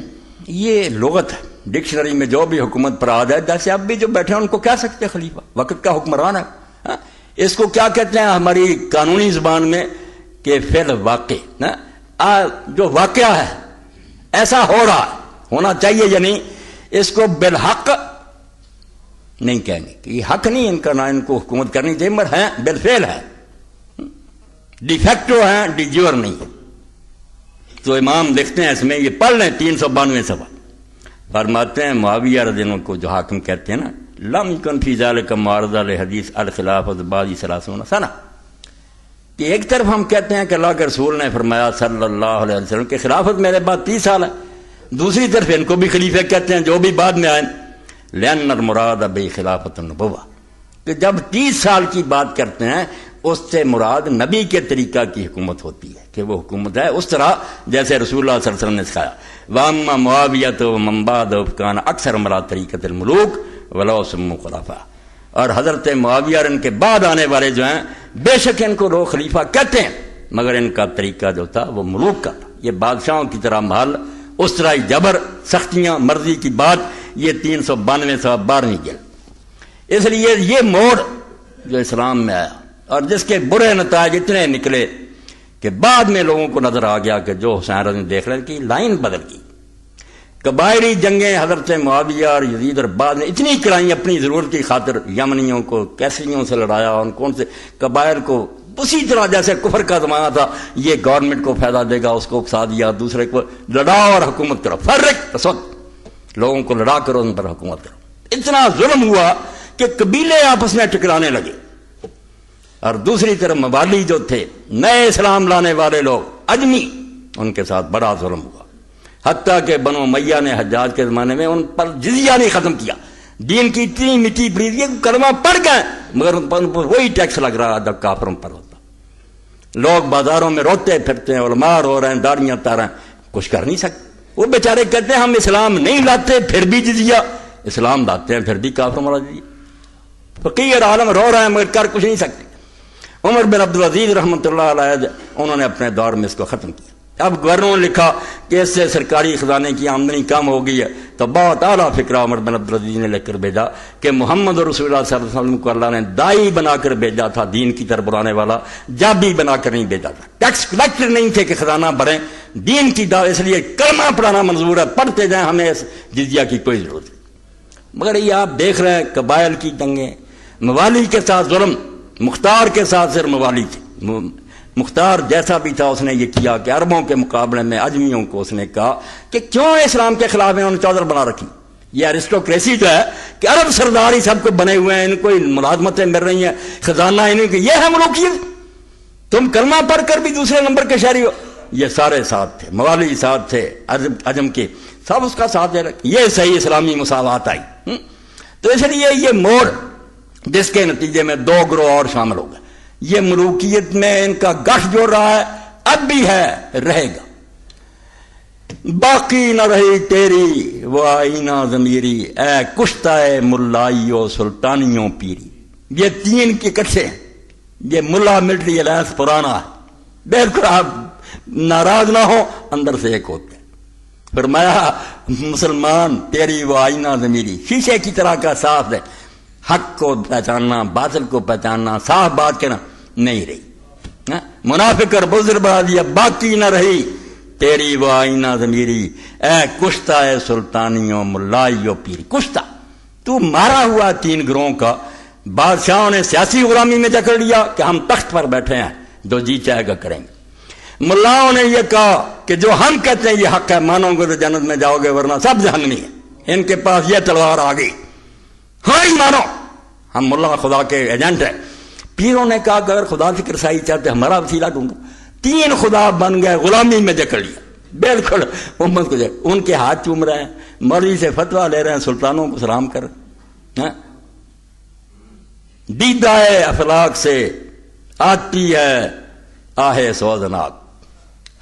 یہ لغت ہے، ڈکشنری میں جو بھی حکومت پر آ جائے، جیسے اب بھی جو بیٹھے ہیں ان کو کہہ سکتے ہیں خلیفہ، وقت کا حکمران ہے. اس کو کیا کہتے ہیں ہماری قانونی زبان میں کہ فعل واقع، جو واقعہ ہے ایسا ہو رہا ہے، ہونا چاہیے یا نہیں، اس کو بالحق نہیں کہیں گے کہ یہ حق نہیں ان کا، نہ ان کو حکومت کرنی چاہیے، مگر ہیں بالفعل ہے، ڈی فیکٹو ہیں، ڈی جیور نہیں ہے. تو امام لکھتے ہیں اس میں، یہ پڑھ لیں 392 صفحہ، فرماتے ہیں معاویہ رضی اللہ عنہ کو جو حاکم کہتے ہیں نا، لم یکن فی ذلک معارضہ لحدیث الخلافۃ بعد 30 سنہ، کہ ایک طرف ہم کہتے ہیں کہ اللہ کے رسول نے فرمایا صلی اللہ علیہ وسلم کہ خلافت میرے بعد 30 سال ہے، دوسری طرف ان کو بھی خلیفہ کہتے ہیں جو بھی بعد میں آئے. لأن المراد بخلافۃ النبوہ، کہ جب 30 سال کی بات کرتے ہیں اس سے مراد نبی کے طریقہ کی حکومت ہوتی ہے، کہ وہ حکومت ہے اس طرح جیسے رسول اللہ صلی اللہ علیہ وسلم نے سکھایا. وَأَمَّا مُعَاوِيَةُ وَمَن بَعْدَهُ فَكَانَ أَكْثَرَ مَنْ طَرِيقَةِ الْمُلُوكِ وَلَوْ سَمُّوا خُلَفَاءَ. اور حضرت معاویہ اور ان کے بعد آنے والے جو ہیں، بے شک ان کو لوگ خلیفہ کہتے ہیں، مگر ان کا طریقہ جو تھا وہ ملوک کا تھا، یہ بادشاہوں کی طرح محل، اس طرح جبر، سختیاں، مرضی کی بات. یہ 392 سے 12ویں جلد. اس لیے یہ موڑ جو اسلام میں آیا اور جس کے برے نتائج اتنے نکلے کہ بعد میں لوگوں کو نظر آ گیا کہ جو حسین رضی دیکھ رہے کہ لائن بدل گئی. قبائلی جنگیں حضرت معاویہ اور یزید اور بعد میں اتنی کرائیں اپنی ضرورت کی خاطر، یمنیوں کو کیسریوں سے لڑایا، ان کون سے قبائل کو اسی طرح جیسے کفر کا زمانہ تھا، یہ گورنمنٹ کو فائدہ دے گا، اس کو اکسا دیا، دوسرے کو لڑاؤ اور حکومت کرو، فرق تسد، لوگوں کو لڑا کرو، ان پر حکومت کرو۔ اتنا ظلم ہوا کہ قبیلے آپس میں ٹکرانے لگے، اور دوسری طرف موالی جو تھے نئے اسلام لانے والے لوگ اجمی، ان کے ساتھ بڑا ظلم ہوا، حتیٰ کہ بنو امیہ نے حجاج کے زمانے میں ان پر جزیہ نہیں ختم کیا۔ دین کی اتنی مٹی پڑی تھی، کلمہ پڑھ گئے مگر ان پر وہی ٹیکس لگ رہا جب کافروں پر ہوتا۔ لوگ بازاروں میں روتے پھرتے ہیں، علماء رو رہے ہیں، داڑیاں تار رہے ہیں، کچھ کر نہیں سکتے۔ وہ بیچارے کہتے ہیں ہم اسلام نہیں لاتے پھر بھی جزیہ، اسلام لاتے ہیں پھر بھی کافروں والا جزیہ۔ فقیر عالم رو رہے ہیں مگر کر کچھ نہیں سکتے۔ عمر بن عبدالعزیز رحمۃ اللہ علیہ انہوں نے اپنے دور میں اس کو ختم کیا۔ اب گورنروں نے لکھا کہ اس سے سرکاری خزانے کی آمدنی کم ہو گئی ہے، تو بہت اعلیٰ فکرہ عمر بن عبدالعزیز نے لکھ کر بھیجا کہ محمد رسول اللہ صلی اللہ علیہ وسلم کو اللہ نے دائی بنا کر بھیجا تھا، دین کی طرف بلانے والا، جابی بنا کر نہیں بھیجا تھا، ٹیکس کلیکٹر نہیں تھے کہ خزانہ بھریں، دین کی دعوت، اس لیے کلمہ پڑھانا منظور ہے، پڑھتے جائیں، ہمیں اس جزیہ کی کوئی ضرورت نہیں۔ مگر یہ آپ دیکھ رہے ہیں قبائل کی جنگیں، موالی کے ساتھ ظلم، مختار کے ساتھ صرف موالی تھے، مختار جیسا بھی تھا اس نے یہ کیا کہ عربوں کے مقابلے میں اجمیوں کو اس نے کہا کہ کیوں اسلام کے خلاف انہوں نے چادر بنا رکھی۔ یہ ارسٹوکریسی جو ہے کہ عرب سردار ہی سب کو بنے ہوئے ہیں، ان کو ملازمتیں مل رہی ہیں، خزانہ انہیں کی، یہ ہے ملوکیت۔ تم کلمہ پڑھ کر بھی دوسرے نمبر کے شہری ہو۔ یہ سارے ساتھ تھے، موالی ساتھ تھے، عجم کے سب اس کا ساتھ دے رکھے، یہ صحیح اسلامی مساوات آئی۔ تو اس لیے یہ موڑ جس کے نتیجے میں دو گروہ اور شامل ہو گئے، یہ ملوکیت میں ان کا گٹھ جوڑ رہا ہے، اب بھی ہے، رہے گا۔ باقی نہ رہی تیری وہ آئینہ ضمیری، اے کشتہ ملائیو سلطانیوں پیری۔ یہ تین کے اکٹھے ہیں، یہ ملا ملٹری الائنس پرانا ہے، بالکل آپ ناراض نہ ہو، اندر سے ایک ہوتے ہیں۔ فرمایا مسلمان تیری وہ آئینہ ضمیری، شیشے کی طرح کا صاف ہے، حق کو پہچاننا، باطل کو پہچاننا، صاف بات کہنا نہیں رہی۔ منافق اور بزر بڑھا دیا، باقی نہ رہی تیری وہ آئینہ ضمیری، اے کشتہ اے سلطانیوں ملائیو پیری۔ کشتہ تو مارا ہوا تین گروہوں کا، بادشاہوں نے سیاسی غلامی میں جکڑ لیا کہ ہم تخت پر بیٹھے ہیں، جو جی چاہے گا کریں گے۔ ملاؤں نے یہ کہا کہ جو ہم کہتے ہیں یہ حق ہے، مانو گے تو جنت میں جاؤ گے ورنہ سب جہنمی ہے۔ ان کے پاس یہ تلوار آ گئی، ہاں ہی مانو، ہم ملا خدا کے ایجنٹ ہیں۔ پیروں نے کہا کہ اگر خدا کی رسائی چاہتے ہمارا وسیلہ ڈھونڈو۔ تین خدا بن گئے، غلامی میں جکڑ لیا، بالکل امت کو ان کے ہاتھ چوم رہے ہیں، مولوی سے فتویٰ لے رہے ہیں، سلطانوں کو سلام کر رہے ہیں۔ دیدہ افلاک سے آتی ہے آہ سوزناک۔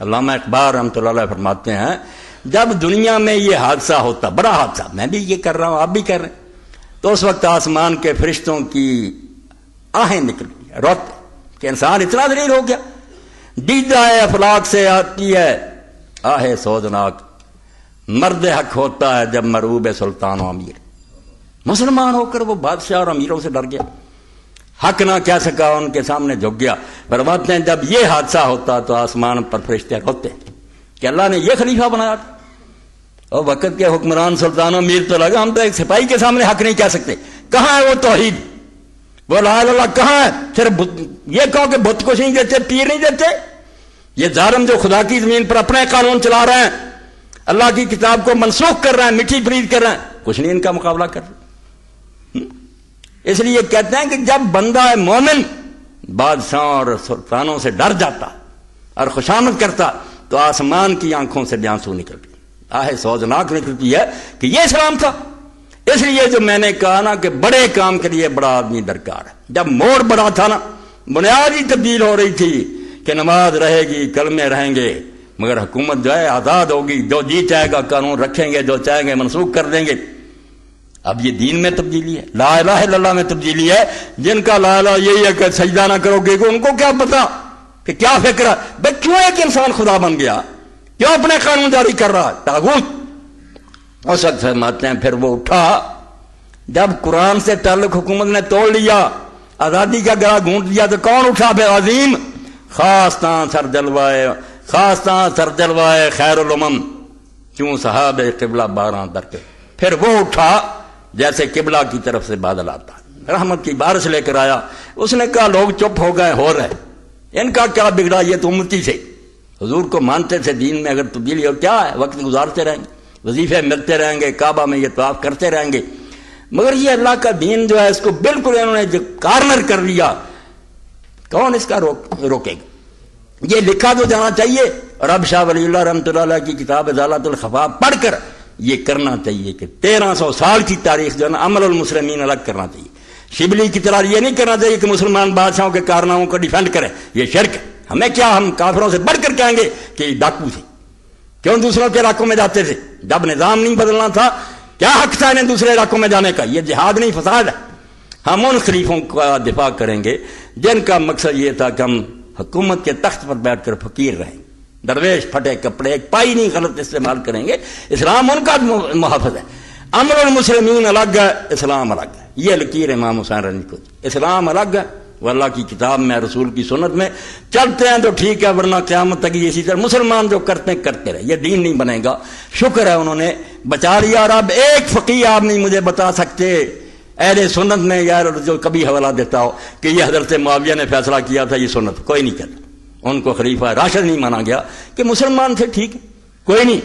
علامہ اقبال رحمۃ اللہ علیہ فرماتے ہیں جب دنیا میں یہ حادثہ ہوتا، بڑا حادثہ، میں بھی یہ کر رہا ہوں، آپ بھی کر رہے ہیں، تو اس وقت آسمان کے فرشتوں کی آہیں نکلتی ہیں، روتے کہ انسان اتنا ذلیل ہو گیا۔ دیدہ افلاک سے آتی ہے آہ سوزناک، مرد حق ہوتا ہے جب مرعوب سلطان و امیر۔ مسلمان ہو کر وہ بادشاہ اور امیروں سے ڈر گیا، حق نہ کہہ سکا، ان کے سامنے جھک گیا۔ فرماتے ہیں جب یہ حادثہ ہوتا تو آسمان پر فرشتے روتے کہ اللہ نے یہ خلیفہ بنایا تھا، اور وقت کے حکمران سلطان و امیر تو لگا ہم تو ایک سپاہی کے سامنے حق نہیں کہہ سکتے، کہاں ہے وہ توحید، وہ لا الہ الا اللہ کہاں ہے؟ صرف یہ کہو کہ بت کچھ نہیں دیتے، پیر نہیں دیتے، یہ ظالم جو خدا کی زمین پر اپنے قانون چلا رہے ہیں، اللہ کی کتاب کو منسوخ کر رہے ہیں، مٹھی پرید کر رہے ہیں، کچھ نہیں ان کا مقابلہ کر رہے۔ اس لیے کہتے ہیں کہ جب بندہ مومن بادشاہوں اور سلطانوں سے ڈر جاتا اور خوشامد کرتا تو آسمان کی آنکھوں سے آنسو نکلتی، آہ سوزناک نکلتی ہے کہ یہ اسلام تھا۔ اس لیے جو میں نے کہا نا کہ بڑے کام کے لیے بڑا آدمی درکار ہے، جب موڑ بڑا تھا نا، بنیاد ہی تبدیل ہو رہی تھی کہ نماز رہے گی، کلمے رہیں گے، مگر حکومت جو ہے آزاد ہوگی، جو جی چاہے گا قانون رکھیں گے، جو چاہیں گے منسوخ کر دیں گے۔ اب یہ دین میں تبدیلی ہے، لا الہ الا اللہ میں تبدیلی ہے۔ جن کا لا الہ یہی ہے کہ سجدہ نہ کرو گے، ان کو کیا پتا کہ کیا فکر ہے بھائی، کیوں ایک انسان خدا بن گیا، کیوں اپنے قانون جاری کر رہا ہے، طاغوت۔ اس وقت فرماتے ہیں پھر وہ اٹھا جب قرآن سے تعلق حکومت نے توڑ لیا، آزادی کا گلا گھونٹ دیا، تو کون اٹھا پھر؟ عظیم خاصتاں سر جلوائے خیر الامم، کیوں صحاب قبلہ باراں در کے۔ پھر وہ اٹھا جیسے قبلہ کی طرف سے بادل آتا، رحمت کی بارش لے کر آیا۔ اس نے کہا لوگ چپ ہو گئے، ہو رہے ان کا کیا بگڑا، یہ تو امتی سے حضور کو مانتے تھے، دین میں اگر تبدیلی ہو کیا ہے، وقت گزارتے رہیں گے، وظیفے ملتے رہیں گے، کعبہ میں یہ طواف کرتے رہیں گے، مگر یہ اللہ کا دین جو ہے اس کو بالکل انہوں نے جو کارنر کر لیا، کون اس کا روکے گا؟ یہ لکھا تو جانا چاہیے، اور اب شاہ ولی اللہ رحمۃ اللہ علیہ کی کتاب ازالۃ الخفا پڑھ کر یہ کرنا چاہیے کہ 1300 سال کی تاریخ جو ہے نا امر المسلمین الگ کرنا چاہیے۔ شبلی کی طرح یہ نہیں کرنا چاہیے کہ مسلمان بادشاہوں کے کارناموں کو ڈیفینڈ کریں، یہ شرک ہے۔ ہمیں کیا، ہم کافروں سے بڑھ کر کہیں گے کہ یہ ڈاکو تھے، کیوں دوسروں کے علاقوں میں جاتے تھے؟ جب نظام نہیں بدلنا تھا کیا حق تھا انہیں دوسرے علاقوں میں جانے کا؟ یہ جہاد نہیں، فساد ہے۔ ہم ان خلیفوں کا دفاع کریں گے جن کا مقصد یہ تھا کہ ہم حکومت کے تخت پر بیٹھ کر فقیر رہیں، درویش پھٹے کپڑے ایک پائی نہیں غلط استعمال کریں گے۔ اسلام ان کا محافظ ہے، امر المسلمین الگ ہے، اسلام الگ ہے۔ یہ لکیر امام حسین رضی کو، اسلام الگ ہے، وہ اللہ کی کتاب میں رسول کی سنت میں چلتے ہیں تو ٹھیک ہے، ورنہ قیامت تک اسی طرح مسلمان جو کرتے ہیں کرتے رہے، یہ دین نہیں بنے گا۔ شکر ہے انہوں نے بچا لیا، اور اب ایک فقیہ آپ نہیں مجھے بتا سکتے اہل سنت میں یار جو کبھی حوالہ دیتا ہو کہ یہ حضرت معاویہ نے فیصلہ کیا تھا، یہ سنت کوئی نہیں کہتا۔ ان کو خلیفہ راشد نہیں مانا گیا کہ مسلمان تھے، ٹھیک ہے کوئی نہیں۔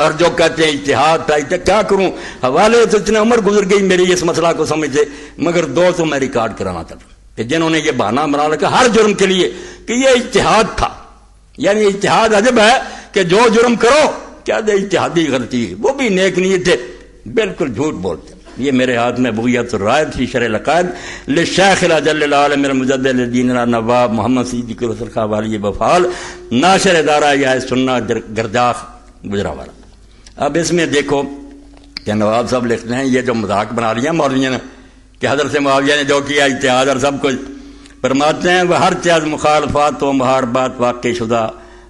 اور جو کہتے ہیں اجتہاد تھا، کیا کروں، حوالے تو اتنے عمر گزر گئی میری اس مسئلہ کو سمجھتے، مگر دو تو میں ریکارڈ کرانا چاہتا ہوں کہ جنہوں نے یہ بہانہ بنا رکھا ہر جرم کے لیے کہ یہ اجتہاد تھا، یعنی اجتہاد عجب ہے کہ جو جرم کرو کیا دے اجتہادی غلطی، وہ بھی نیک نیت تھے، بالکل جھوٹ بولتے۔ یہ میرے ہاتھ میں بغیت الرائد فی شرح العقائد للشیخ الاجل العالم المجدد الدین نواب محمد صدیق الرسول خواہ والی بفال، ناشر ادارہ یا سنہ گرجاخ گجرانوالہ۔ اب اس میں دیکھو کہ نواب صاحب لکھتے ہیں یہ جو مذاق بنا رہی ہیں مولویوں نے کہ حضرت معاویہ نے جو کیا اجتہاد اور سب کچھ، فرماتے ہیں وہ ہر چیز مخالفات و محاربات واقع شدہ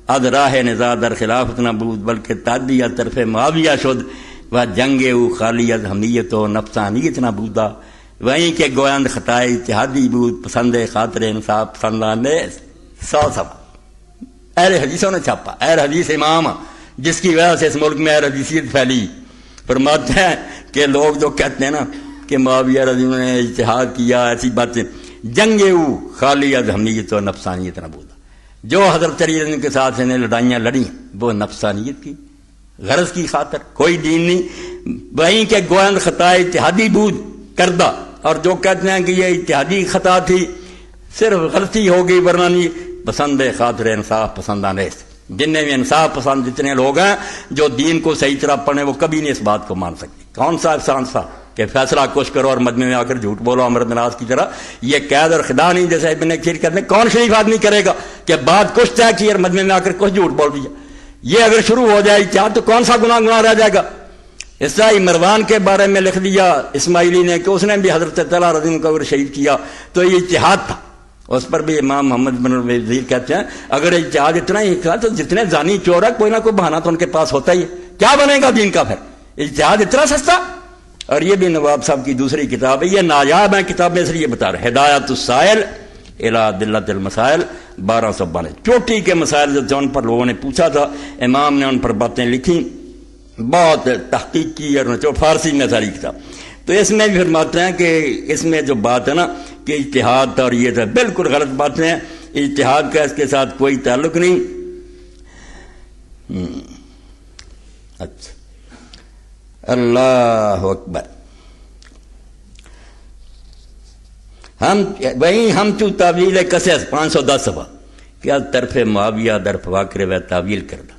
از راہ نزا در خلافت نہ بود بلکہ تعدیہ طرف معاویہ شد و جنگ او خالی از حمیت و نفسانیت نہ بودا وہیں کے گویند خطائے اتحادی بود پسند خاطر انصاف پسندانے 100 صفحہ اہل حدیثوں نے چھاپا، اہل حدیث امام جس کی وجہ سے اس ملک میں اہل حدیثیت پھیلی۔ فرماتے ہیں کہ لوگ جو کہتے ہیں نا کہ معاویہ رضی اللہ عنہ نے اجتہاد کیا، ایسی باتیں، جنگ او خالی از حمیت و نفسانیت نہ بودا، جو حضرت علی رضی کے ساتھ انہیں لڑائیاں لڑیں وہ نفسانیت کی غرض کی خاطر، کوئی دین نہیں۔ وہیں کے گویند خطائے اتحادی بود کردہ، اور جو کہتے ہیں کہ یہ اتحادی خطا تھی صرف غلطی ہو گئی ورنہ نہیں، پسند خاطر انصاف پسندانے، جنہیں بھی انصاف پسند جتنے لوگ ہیں جو دین کو صحیح طرح پڑھیں وہ کبھی نہیں اس بات کو مان سکتے۔ کون سا افسان تھا کہ فیصلہ کچھ کرو اور مجمع میں آ کر جھوٹ بولو عمرو بن العاص کی طرح، یہ قید اور خدا نہیں جیسے ابن کثیر کہتے ہیں، کون شریف آدمی کرے گا کہ بات کچھ طے کی اور مجمع میں آ کر کچھ جھوٹ بول دیا؟ یہ اگر شروع ہو جائے اتحاد تو کون سا گناہ رہ جائے گا؟ اس طرح مروان کے بارے میں لکھ دیا اسماعیلی نے کہ اس نے بھی حضرت طلحہ رضی اللہ عنہ کو شہید کیا، تو یہ اتحاد تھا۔ اس پر بھی امام محمد بن وزیر کہتے ہیں اگر اتحاد اتنا ہی تھا تو جتنے زانی چور ہے کوئی نہ کوئی بہانہ تو ان کے پاس ہوتا ہی ہے، کیا بنے گا دین کا پھر؟ اتحاد اتنا سستا۔ اور یہ بھی نواب صاحب کی دوسری کتاب ہے، یہ نایاب ہے کتاب میں، اس لیے بتا رہے، ہدایت السائل الی دلۃ المسائل 1292، چوٹی کے مسائل جو ان پر لوگوں نے پوچھا تھا، امام نے ان پر باتیں لکھی، بہت تحقیق کی اور فارسی میں ساری کتاب۔ تو اس میں بھی فرماتے ہیں کہ اس میں جو بات ہے نا کہ اجتہاد تھا اور یہ تھا، بالکل غلط باتیں ہیں، اجتہاد کا اس کے ساتھ کوئی تعلق نہیں۔ اچھا، اللہ اکبر۔ ہم تو تعویل قصص 510 صفحہ کیا طرف معاویہ در فواکر و تعویل کردہ،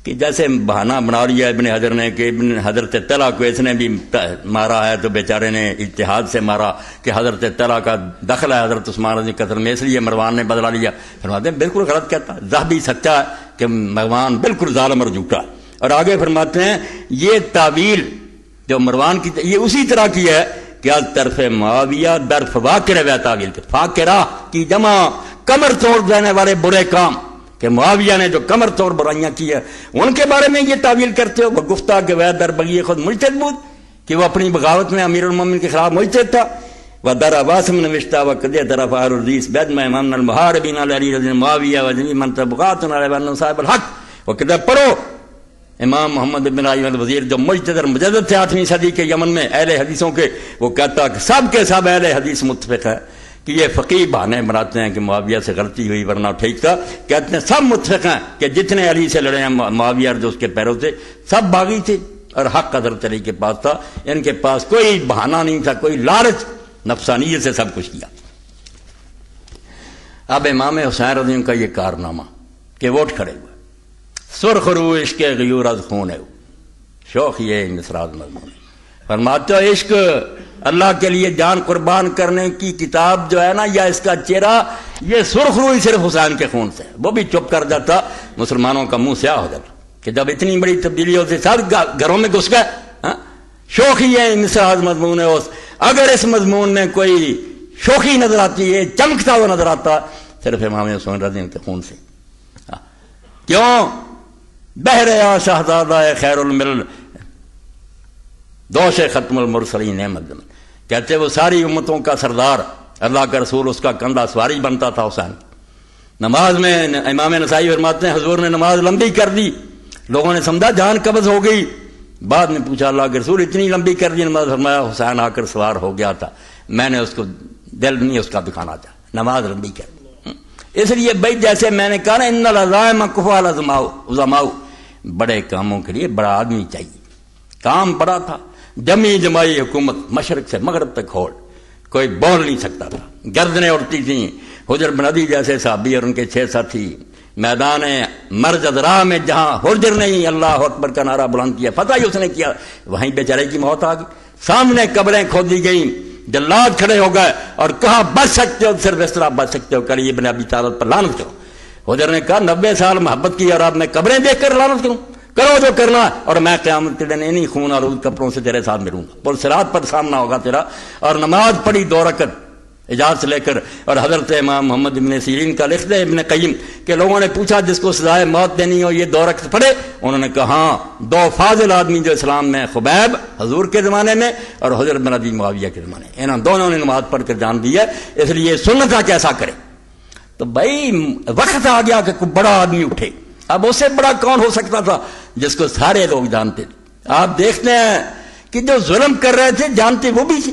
کہ جیسے بہانہ بنا لیا ابن حجر نے کہ ابن حضرت طلحہ کو اس نے بھی مارا ہے تو بیچارے نے اجتہاد سے مارا کہ حضرت طلحہ کا دخل ہے حضرت عثمان رضی قتل میں، اس لیے مروان نے بدلا لیا۔ فرماتے ہیں بالکل غلط کہتا، ذہبی سچا ہے کہ مروان بالکل ظالم اور جھوٹا ہے۔ اور آگے فرماتے ہیں یہ تعویل جو مروان کی یہ اسی طرح کی ہے کہ طرف معاویہ در فواکر و تعویل، فاکرہ کی جمع کمر توڑ دینے والے برے کام، کہ معاویہ نے جو کمر توڑ برائیاں کی ہے ان کے بارے میں یہ تعویل کرتے ہو۔ وہ گفتہ کہ وہ در بغی خود مجتہد بود، کہ وہ اپنی بغاوت میں امیر المومنین کے خلاف مجتہد تھا۔ وہ در عواسم نوشتہ و قدیہ طرف آر الرئیس بید میں امام المحاربین علی رضی معاویہ و جمی من تبغات علی ون صاحب الحق۔ وہ کتاب پڑھو، امام محمد بن علی الوزیر جو مجتہد اور مجدد تھے 8ویں صدی کے یمن میں اہل حدیثوں کے، وہ کہتا کہ سب کے سب اہل حدیث متفق ہے کہ یہ فقیہ بہانے بناتے ہیں کہ معاویہ سے غلطی ہوئی ورنہ ٹھیک تھا. کہتے ہیں سب متفق ہیں کہ جتنے علی سے لڑے ہیں معاویہ جو اس کے پیروں تھے سب باغی تھے اور حق حضرت علی کے پاس تھا. ان کے پاس کوئی بہانہ نہیں تھا، کوئی لالچ، نفسانیت سے سب کچھ کیا. اب امام حسین رضی اللہ عنہ کا یہ کارنامہ کہ ووٹ کھڑے ہوئے، سرخ رو عشق غیور از خون ہے، شوق یہ مصراز مضمون ہے. فرماتے ہو عشق اللہ کے لیے جان قربان کرنے کی کتاب جو ہے نا، یا اس کا چہرہ یہ سرخ روئی صرف حسین کے خون سے. وہ بھی چپ کر جاتا، مسلمانوں کا منہ سیاہ ہو جاتا کہ جب اتنی بڑی تبدیلی ہوتی سب گھروں میں گھس گئے. شوخی یہ مصراز مضمون ہے. اگر اس مضمون میں کوئی شوخی نظر آتی ہے، چمکتا ہوا نظر آتا، صرف امام حسین رضی اللہ عنہ کے خون سے. کیوں؟ بہریا شہزادہ خیر الملل دوش ختم المرسلین احمد. کہتے وہ ساری امتوں کا سردار، اللہ کا رسول اس کا کندھا سواری بنتا تھا حسین. نماز میں امام نسائی فرماتے ہیں حضور نے نماز لمبی کر دی، لوگوں نے سمجھا جان قبض ہو گئی. بعد میں پوچھا اللہ کے رسول اتنی لمبی کر دی نماز؟ فرمایا حسین آ کر سوار ہو گیا تھا، میں نے اس کو دل نہیں اس کا دکھانا چاہا، نماز لمبی کر دی. اس لیے بھائی جیسے میں نے کہا نا ان العزائم کفوا العظماء، بڑے کاموں کے لیے بڑا آدمی چاہیے. کام بڑا تھا، جمی جمائی حکومت مشرق سے مغرب تک کھوڑ، کوئی بول نہیں سکتا تھا، گردنیں اڑتی تھیں. حجر بن عدی جیسے صحابی اور ان کے 6 ساتھی میدان مرج راہ میں جہاں حجر نہیں اللہ اکبر کا نعرہ بلند کیا، پتہ ہی اس نے کیا، وہیں بیچارے کی موت آ گئی. سامنے قبریں کھودی گئیں، جلاد کھڑے ہو گئے اور کہا بچ سکتے ہو صرف اس طرح بچ سکتے ہو کہ علی بن ابی طالب پر لعنت کرو. حجر نے کہا 90 سال محبت کی اور اب میں قبریں دیکھ کر لعنت کروں؟ کرو جو کرنا ہے، اور میں قیامت کے دن انہی خون آلود کپڑوں سے تیرے ساتھ ملوں گا، پلسرات پر سامنا ہوگا تیرا. اور نماز پڑھی 2 رکعت اجازت لے کر. اور حضرت امام محمد ابن سیرین کا لکھتے ہیں ابن قیم کہ لوگوں نے پوچھا جس کو سزائے موت دینی ہو یہ 2 رکعت پڑھے؟ انہوں نے کہا ہاں، 2 فاضل آدمی جو اسلام میں، خبیب حضور کے زمانے میں اور حضرت بن ابی معاویہ کے زمانے میں، انہوں دونوں نے نماز پڑھ کر جان دی ہے. اس لیے سنت تھا کیسا کرے. تو بھائی وقت آ گیا کہ کوئی بڑا آدمی اٹھے. اب اس سے بڑا کون ہو سکتا تھا جس کو سارے لوگ جانتے تھے؟ آپ دیکھتے ہیں کہ جو ظلم کر رہے تھے جانتے وہ بھی تھے.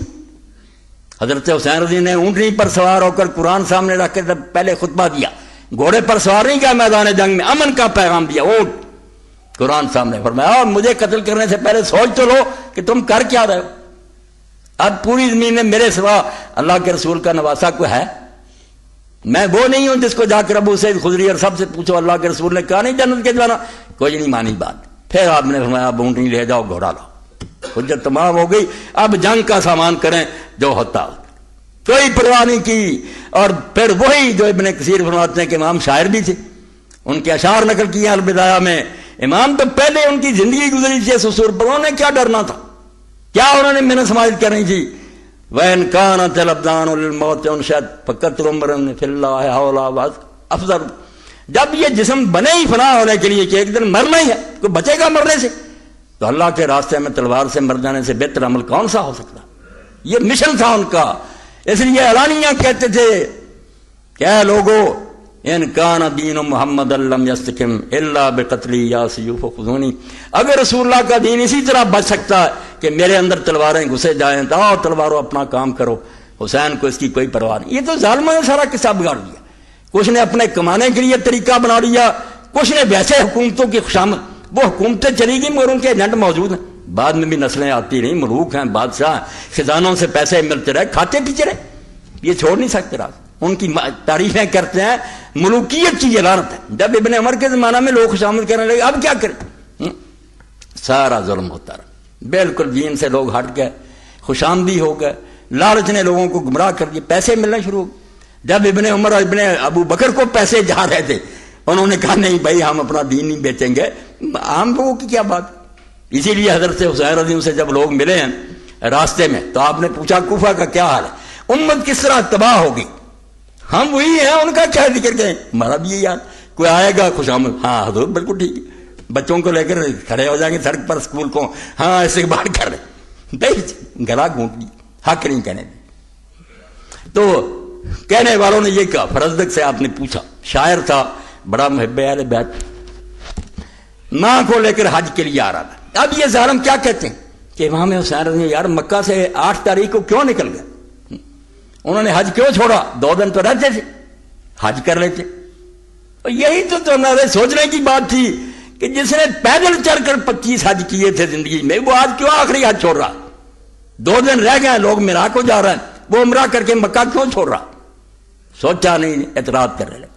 حضرت حسین رضی نے اونٹنی پر سوار ہو کر قرآن سامنے رکھ کر پہلے خطبہ دیا، گھوڑے پر سوار نہیں کیا، میدان جنگ میں امن کا پیغام دیا، اونٹ قرآن سامنے. فرمایا مجھے قتل کرنے سے پہلے سوچ تو لو کہ تم کر کیا رہے ہو. اب پوری زمین میں میرے سوا اللہ کے رسول کا نواسا کوئی ہے؟ میں وہ نہیں ہوں جس کو جا کر ابو سعید خدری اور سب سے پوچھو اللہ کے رسول نے کہا نہیں جنت کے جانا، کوئی نہیں مانی بات. پھر آپ نے فرمایا اب اونٹنی لے جاؤ، گھوڑا لاؤ. حجت تمام ہو گئی، اب جنگ کا سامان کریں جو ہوتا. کوئی پرواہ نہیں کی. اور پھر وہی جو ابن کثیر فرماتے ہیں کہ امام شاعر بھی تھے، ان کے اشعار نقل کیے البدایہ میں. امام تو پہلے ان کی زندگی گزری تھی سسور پر، انہوں نے کیا ڈرنا تھا، کیا انہوں نے محنت سماجت کرنی تھی. وَإِنْ كَانَتِ الْأَبْدَانُ لِلْمَوْتِ أُنْشَأَتْ فَقَتْلُ امْرٍ فِي اللَّهِ أَوْلَىٰ أَفْضَلُ. جب یہ جسم بنے ہی فنا ہونے کے لیے کہ ایک دن مرنا ہی ہے، کوئی بچے گا مرنے سے، تو اللہ کے راستے میں تلوار سے مر جانے سے بہتر عمل کون سا ہو سکتا. یہ مشن تھا ان کا. اس لیے اعلانیہ کہتے تھے کہ اے لوگو ان کان دین محمد لم یستقم الا بقتلی یا سیوف خذونی. اگر رسول اللہ کا دین اسی طرح بچ سکتا ہے کہ میرے اندر تلواریں گھسے جائیں تو آؤ تلواروں اپنا کام کرو. حسین کو اس کی کوئی پرواہ نہیں. یہ تو ظالموں نے سارا قصہ بگاڑ دیا. کچھ نے اپنے کمانے کے لیے طریقہ بنا لیا، کچھ نے ویسے حکومتوں کی خوشامد. وہ حکومتیں چلی گئی مگر ان کے ایجنٹ موجود ہیں. بعد میں بھی نسلیں آتی رہیں، ملوک ہیں، بادشاہ، خزانوں سے پیسے ملتے رہے، کھاتے پیچھے رہے. یہ چھوڑ نہیں سکتے. راز ان کی تعریفیں کرتے ہیں، ملوکیت کی یہ لعنت ہے. جب ابن عمر کے زمانہ میں لوگ خوشامد کرنے لگے اب کیا کریں؟ سارا ظلم ہوتا رہا. بالکل دین سے لوگ ہٹ گئے، خوشامدی ہو گئے، لالچ نے لوگوں کو گمراہ کر دیا، پیسے ملنا شروع ہو گئے. جب ابن عمر اور ابن ابو بکر کو پیسے جا رہے تھے انہوں نے کہا نہیں بھائی ہم اپنا دین نہیں بیچیں گے. عام لوگوں کی کیا بات. اسی لیے حضرت حسین رضی سے جب لوگ ملے ہیں راستے میں تو آپ نے پوچھا کوفہ کا کیا حال ہے، امت کس طرح تباہ ہوگی. ہم وہی ہیں، ان کا کیا ذکر کریں، ہمارا بھی یہ یاد. کوئی آئے گا خوشامد، ہاں حضور بالکل ٹھیک ہے. بچوں کو لے کر کھڑے ہو جائیں گے سڑک پر اسکول کو، ہاں استقبال کر رہے. بھائی گلا گھونٹ لی، حق نہیں کہنے دی. تو کہنے والوں نے یہ کہا. فرزدق سے آپ نے پوچھا، شاعر تھا، بڑا محب اہل بیت، ماں کو لے کر حج کے لیے آ رہا تھا. اب یہ ظالم کیا کہتے ہیں کہ امام حسین رضی یار مکہ سے 8 تاریخ کو کیوں نکل گئے؟ انہوں نے حج کیوں چھوڑا؟ 2 دن تو رہتے تھے، حج کر لیتے. اور یہی تو ہمارے سوچنے کی بات تھی کہ جس نے پیدل چل کر 25 حج کیے تھے زندگی میں، وہ آج کیوں آخری حج چھوڑ رہا؟ 2 دن رہ گئے، لوگ میرا کو جا رہے ہیں، وہ عمرہ کر کے مکہ کیوں چھوڑ رہا؟ سوچا نہیں، اعتراض کر رہے.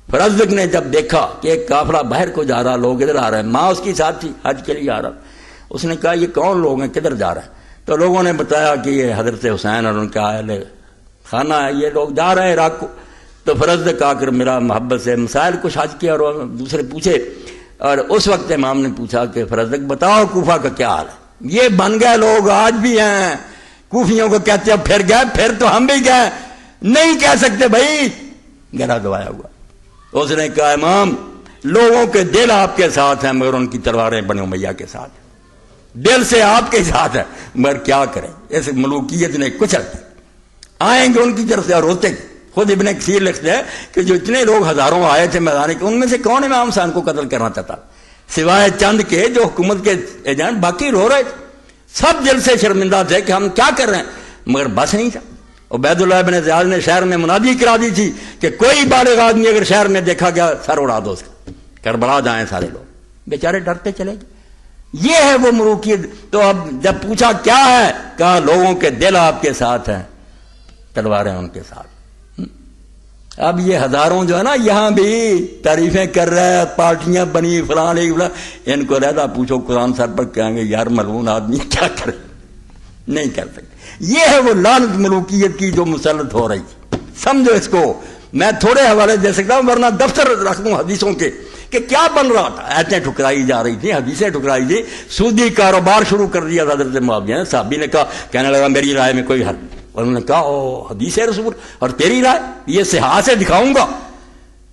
فرزدق نے جب دیکھا کہ ایک قافلہ باہر کو جا رہا، لوگ ادھر آ رہے ہیں، ماں اس کی ساتھ تھی، حج کے لیے آ رہا، اس نے کہا یہ کون لوگ ہیں، کدھر جا رہے ہیں؟ تو لوگوں نے بتایا کہ یہ حضرت حسین اور ان کا اہل خانہ ہے، یہ لوگ جا رہے ہیں عراق کو. تو فرزدق آ کر میرا محبت سے مسائل کچھ حج کیا اور دوسرے پوچھے. اور اس وقت امام نے پوچھا کہ فرزدق بتاؤ کوفہ کا کیا حال ہے؟ یہ بن گئے لوگ آج بھی ہیں، کوفیوں کو کہتے ہیں پھر گئے، پھر تو ہم بھی گئے، نہیں کہہ سکتے بھائی، گلا دبایا ہوا. اس نے کہا امام لوگوں کے دل آپ کے ساتھ ہیں مگر ان کی تلواریں بنو امیہ کے ساتھ ہیں. دل سے آپ کے ساتھ ہے مگر کیا کریں، اس ملوکیت نے کچل آئیں گے ان کی طرف سے اور روتے. خود ابن کثیر لکھتے ہیں کہ جو اتنے لوگ ہزاروں آئے تھے میدان کے، ان میں سے کون امام حسین کو قتل کرنا چاہتا سوائے چند کے جو حکومت کے ایجنٹ، باقی رو رہے تھے، سب دل سے شرمندہ تھے کہ ہم کیا کر رہے ہیں، مگر بس نہیں تھا. عبید اللہ بن زیاد نے شہر میں منادی کرا دی تھی کہ کوئی بالغ آدمی اگر شہر میں دیکھا گیا سر اڑا دو اس کا، کربلا جائیں سارے لوگ. بیچارے ڈرتے چلے گئے. یہ ہے وہ ملوکیت. تو اب جب پوچھا کیا ہے، کہا لوگوں کے دل آپ کے ساتھ ہیں، تلواریں ان کے ساتھ. اب یہ ہزاروں جو ہے نا یہاں بھی تعریفیں کر رہے ہیں، پارٹیاں بنی فلان، ان کو رہتا پوچھو قرآن سر پر کہیں گے یار ملعون آدمی کیا کرے، نہیں کر سکتے. یہ ہے وہ لعنت ملوکیت کی جو مسلط ہو رہی ہے. سمجھو اس کو. میں تھوڑے حوالے دے سکتا ہوں ورنہ دفتر رکھ دوں حدیثوں کے کہ کیا بن رہا تھا. ایتیں ٹھکرائی جا رہی تھی، حدیثیں ٹھکرائی تھی، سودی کاروبار شروع کر دیا حضرت معاویہ نے. صحابی نے کہا، کہنے لگا میری رائے میں کوئی حل. انہوں نے کہا او حدیث رسول اور تیری رائے، یہ صحاح سے دکھاؤں گا،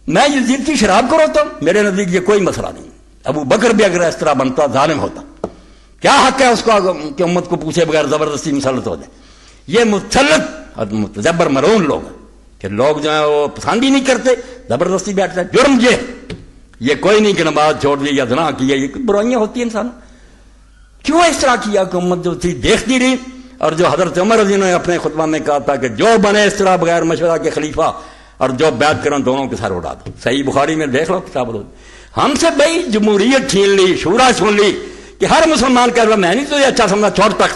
میں یزید کی شراب کو روتا ہوں، میرے نزدیک یہ کوئی مسئلہ نہیں. ابو بکر بھی اگر اس طرح بنتا ظالم ہوتا، کیا حق ہے اس کو کہ امت کو پوچھے بغیر زبردستی مسلط ہو جائے. یہ مسلط اور متجبر مرون لوگ ہیں کہ لوگ جو ہیں وہ پسند ہی نہیں کرتے، زبردستی بیٹھتا ہے. جرم یہ کوئی نہیں کہ نماز چھوڑ دی یا زنا کیا، یہ برائیاں ہوتی ہیں انسان. کیوں اس طرح کیا کہ امت جو تھی دیکھتی رہی. اور جو حضرت عمر رضی اللہ عنہ نے اپنے خطبہ میں کہا تھا کہ جو بنے اس طرح بغیر مشورہ کے خلیفہ اور جو بیعت کریں دونوں کے سر اڑا دو. صحیح بخاری میں دیکھ لو کتاب لو. ہم سے بھائی جمہوریت چھین لی، شورا چھین لی کہ ہر مسلمان کہہ رہا میں نہیں تو یہ اچھا سمجھا چھوڑ تک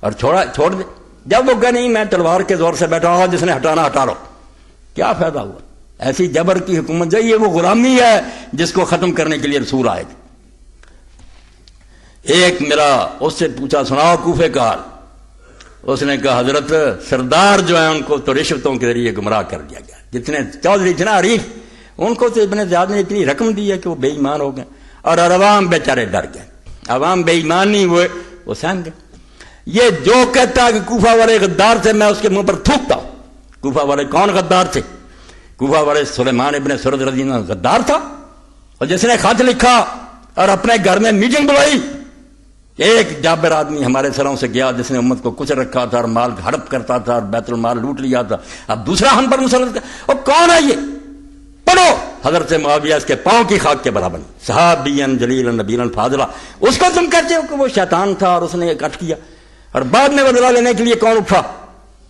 اور چھوڑ دے. جب وہ کہا نہیں میں تلوار کے زور سے بیٹھا ہوا، جس نے ہٹانا ہٹا لو، کیا فائدہ ہوا؟ ایسی جبر کی حکومت جو یہ وہ غلامی ہے جس کو ختم کرنے کے لیے رسول آئے تھے. ایک میرا اس سے پوچھا سناؤ کوفے کا حال. اس نے کہا حضرت سردار جو ہیں ان کو تو رشوتوں کے ذریعے گمراہ کر دیا گیا. جتنے چودھری تھے نا عریف، ان کو تو ابن زیاد نے اتنی رقم دی ہے کہ وہ بے ایمان ہو گئے اور عوام بیچارے ڈر گئے. عوام بے ایمان نہیں ہوئے، وہ سہم گئے. یہ جو کہتا ہے کہ کوفہ والے غدار تھے، میں اس کے منہ پر تھوکتا ہوں. کوفہ والے کون غدار تھے؟ کوفہ والے سلیمان ابن سرد رضی اللہ عنہ غدار تھا، اور جس نے خط لکھا اور اپنے گھر میں میٹنگ بلائی. ایک جابر آدمی ہمارے سروں سے گیا جس نے امت کو کچل رکھا تھا اور مال ہڑپ کرتا تھا اور بیت المال لوٹ لیا تھا. اب دوسرا ہم پر مسلط کر. اور کون ہے یہ؟ پڑھو حضرت معاویہ اس کے پاؤں کی خاک کے برابر، صحابی جلیل نبی فاضلہ. اس کو تم کہتے ہو کہ وہ شیطان تھا اور اس نے کٹ کیا. اور بعد میں بدلہ لینے کے لیے کون اٹھا؟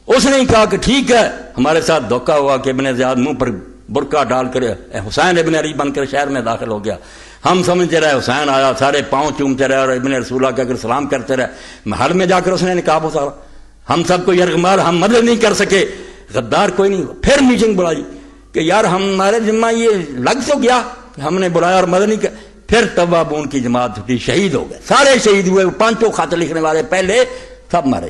اس نے کہا کہ ٹھیک ہے ہمارے ساتھ دھوکہ ہوا کہ ابن زیاد منہ پر برقع ڈال کر حسین ابن علی بن کر شہر میں داخل ہو گیا. ہم سمجھتے رہے حسین آیا، سارے پاؤں چومتے رہے اور ابن رسول اللہ کے اگر سلام کرتے رہے. محل میں جا کر اس نے نقاب اتارا. ہم سب کو یرغمال، ہم مدد نہیں کر سکے. غدار کوئی نہیں ہوا. پھر میٹنگ بلائی کہ یار ہمارے ذمہ یہ لگ تو گیا کہ ہم نے بلایا اور مدد نہیں کر. پھر توابون کی جماعت اٹھی، شہید ہو گئے، سارے شہید ہوئے. پانچوں خط لکھنے والے پہلے سب مارے،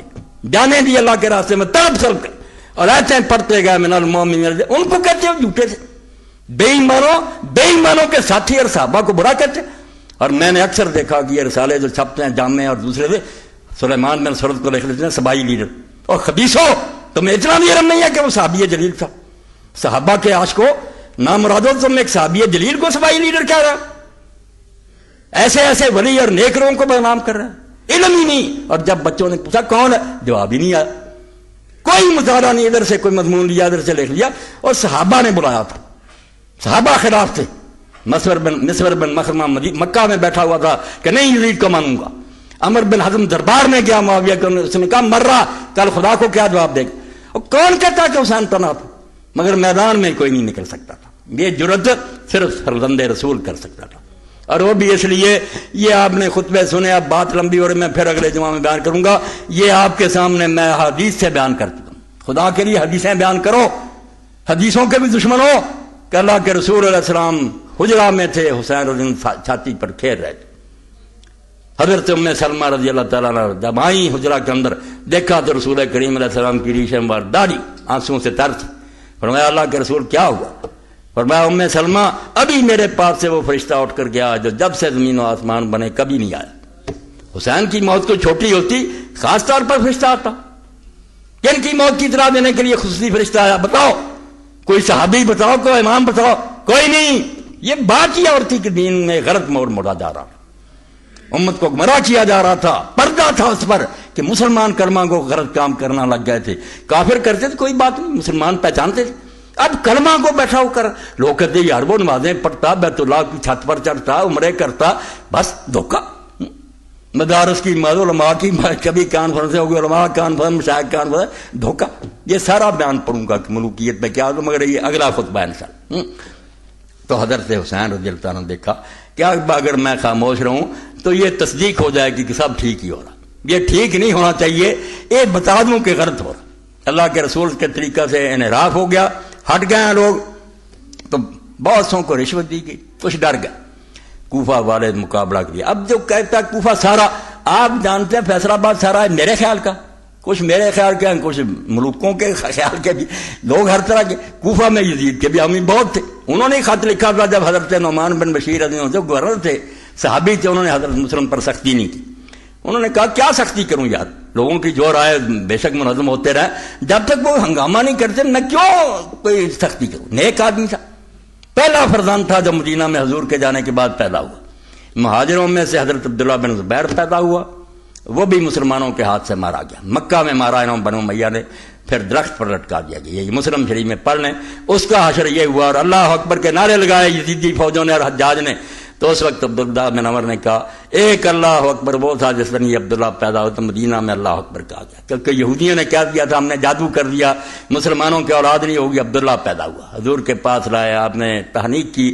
جانے دی اللہ کے راستے میں تڑپ سلپ کر. اور ایسے پڑھتے گئے من المؤمنین. ان کو کہتے ہو جھوٹے تھے، بے ایمانوں کے ساتھی اور صحابہ کو برا کہتے. اور میں نے اکثر دیکھا کہ یہ رسالے جو چھپتے ہیں جامع اور دوسرے سے، سلیمان بن سرد کو لکھ لیتے ہیں صبائی لیڈر. اور خبیثو تمہیں اتنا بھی علم نہیں ہے کہ وہ صحابی جلیل تھا. صحابہ کے عاشقو نامرادو، تم ایک صحابی جلیل کو صبائی لیڈر کہہ رہا. ایسے ایسے ولی اور نیک لوگوں کو بدنام کر رہا ہے، علم ہی نہیں. اور جب بچوں نے پوچھا کون ہے، جواب ہی نہیں آیا. کوئی مطالعہ نہیں، ادھر سے کوئی مضمون لیا ادھر سے لکھ لیا. اور صحابہ نے بلایا تھا، صحابہ خلاف تھے. مسور بن مخرمہ مکہ میں بیٹھا ہوا تھا کہ نہیں یزید کو مانوں گا. عمر بن حزم دربار میں گیا معاویہ کو، اس نے کہا مر رہا، کل خدا کو کیا جواب دے گا. اور کون کہتا کہ حسین تنہا تھا؟ مگر میدان میں کوئی نہیں نکل سکتا تھا. یہ جرأت صرف فرزند رسول کر سکتا تھا. اور وہ بھی اس لیے، یہ آپ نے خطبے سنے، اب بات لمبی ہو رہی، میں پھر اگلے جمعہ میں بیان کروں گا. یہ آپ کے سامنے میں حدیث سے بیان کرتا ہوں. خدا کے لیے حدیثیں بیان کرو. حدیثوں کے بھی دشمن ہو کہ اللہ کے رسول علیہ السلام حجرہ میں تھے، حسین رضی اللہ عنہ چھاتی پر کھیر رہے تھے. حضرت ام سلمہ رضی اللہ تعالیٰ عنہ جب آئیں حجرہ کے اندر، دیکھا تو رسول کریم علیہ السلام کی ریشم وار داڑھی آنسوں سے تر تھی. فرمایا اللہ کے رسول کیا ہوا؟ فرمایا ام سلمہ ابھی میرے پاس سے وہ فرشتہ اٹھ کر گیا جو جب سے زمین و آسمان بنے کبھی نہیں آیا. حسین کی موت کو چھوٹی ہوتی خاص طور پر فرشتہ آتا. کن کی موت کی اطلاع دینے کے لیے خصوصی فرشتہ آیا؟ بتاؤ، کوئی صحابی بتاؤ، کوئی امام بتاؤ، کوئی نہیں. یہ بات یہ اور تھی کہ دین میں غلط موڑ موڑا جا رہا، امت کو گمراہ کیا جا رہا تھا. پردہ تھا اس پر کہ مسلمان کلمہ کو غلط کام کرنا لگ گئے تھے. کافر کرتے تھے کوئی بات نہیں، مسلمان پہچانتے تھے. اب کلمہ کو بیٹھا ہو کر لوگ کہتے یار وہ نمازیں پڑھتا، بیت اللہ کی چھت پر چڑھتا، عمرے کرتا، بس دھوکہ. مدارس کی علماء کی کبھی کانفرنس ہوگی، علماء کانفرنس، مشائخ کانفرنس، دھوکہ. یہ سارا بیان پڑھوں گا کہ ملوکیت میں کیا ہو، مگر یہ اگلا خطبہ انشاءاللہ. تو حضرت حسین رضی اللہ عنہ دیکھا کہ اگر میں خاموش رہوں تو یہ تصدیق ہو جائے گی کہ سب ٹھیک ہی ہو رہا. یہ ٹھیک نہیں ہونا چاہیے، یہ بتا دوں کہ غلط ہو رہا. اللہ کے رسول کے طریقہ سے انحراف ہو گیا، ہٹ گئے ہیں لوگ. تو بہت سوں کو رشوت دی گئی، کچھ ڈر گئے. کوفہ والے مقابلہ کیا. اب جو کہتا ہے کوفہ سارا، آپ جانتے ہیں فیصل آباد سارا ہے میرے خیال کا، کچھ میرے خیال کے، کچھ ملوکوں کے خیال کے بھی لوگ ہر طرح کے. کوفہ میں یزید کے بھی حامی بہت تھے. انہوں نے خط لکھا تھا جب حضرت نعمان بن بشیر رضی اللہ عنہ گورنر تھے، صحابی تھے، انہوں نے حضرت مسلم پر سختی نہیں کی. انہوں نے کہا کیا سختی کروں یار، لوگوں کی جو رائے بے شک منظم ہوتے رہے، جب تک وہ ہنگامہ نہیں کرتے میں کیوں کوئی سختی کروں. نیک آدمی تھا، پہلا فرزند تھا جو مدینہ میں حضور کے جانے کے بعد پیدا ہوا. مہاجروں میں سے حضرت عبداللہ بن زبیر پیدا ہوا، وہ بھی مسلمانوں کے ہاتھ سے مارا گیا. مکہ میں مارا انہوں بنو امیہ نے، پھر درخت پر لٹکا دیا گیا. یہ مسلم شریف میں پڑھ لیں. اس کا حشر یہ ہوا اور اللہ اکبر کے نعرے لگائے یزیدی فوجوں نے اور حجاج نے. تو اس وقت عبداللہ بن عمر نے کہا ایک اللہ اکبر وہ تھا جس دن یہ عبداللہ پیدا ہوا تو مدینہ میں اللہ اکبر کہا گیا، کیونکہ یہودیوں نے کہہ دیا تھا ہم نے جادو کر دیا، مسلمانوں کے اولاد نہیں ہوگی. عبداللہ پیدا ہوا، حضور کے پاس لائے، آپ نے تحنیک کی،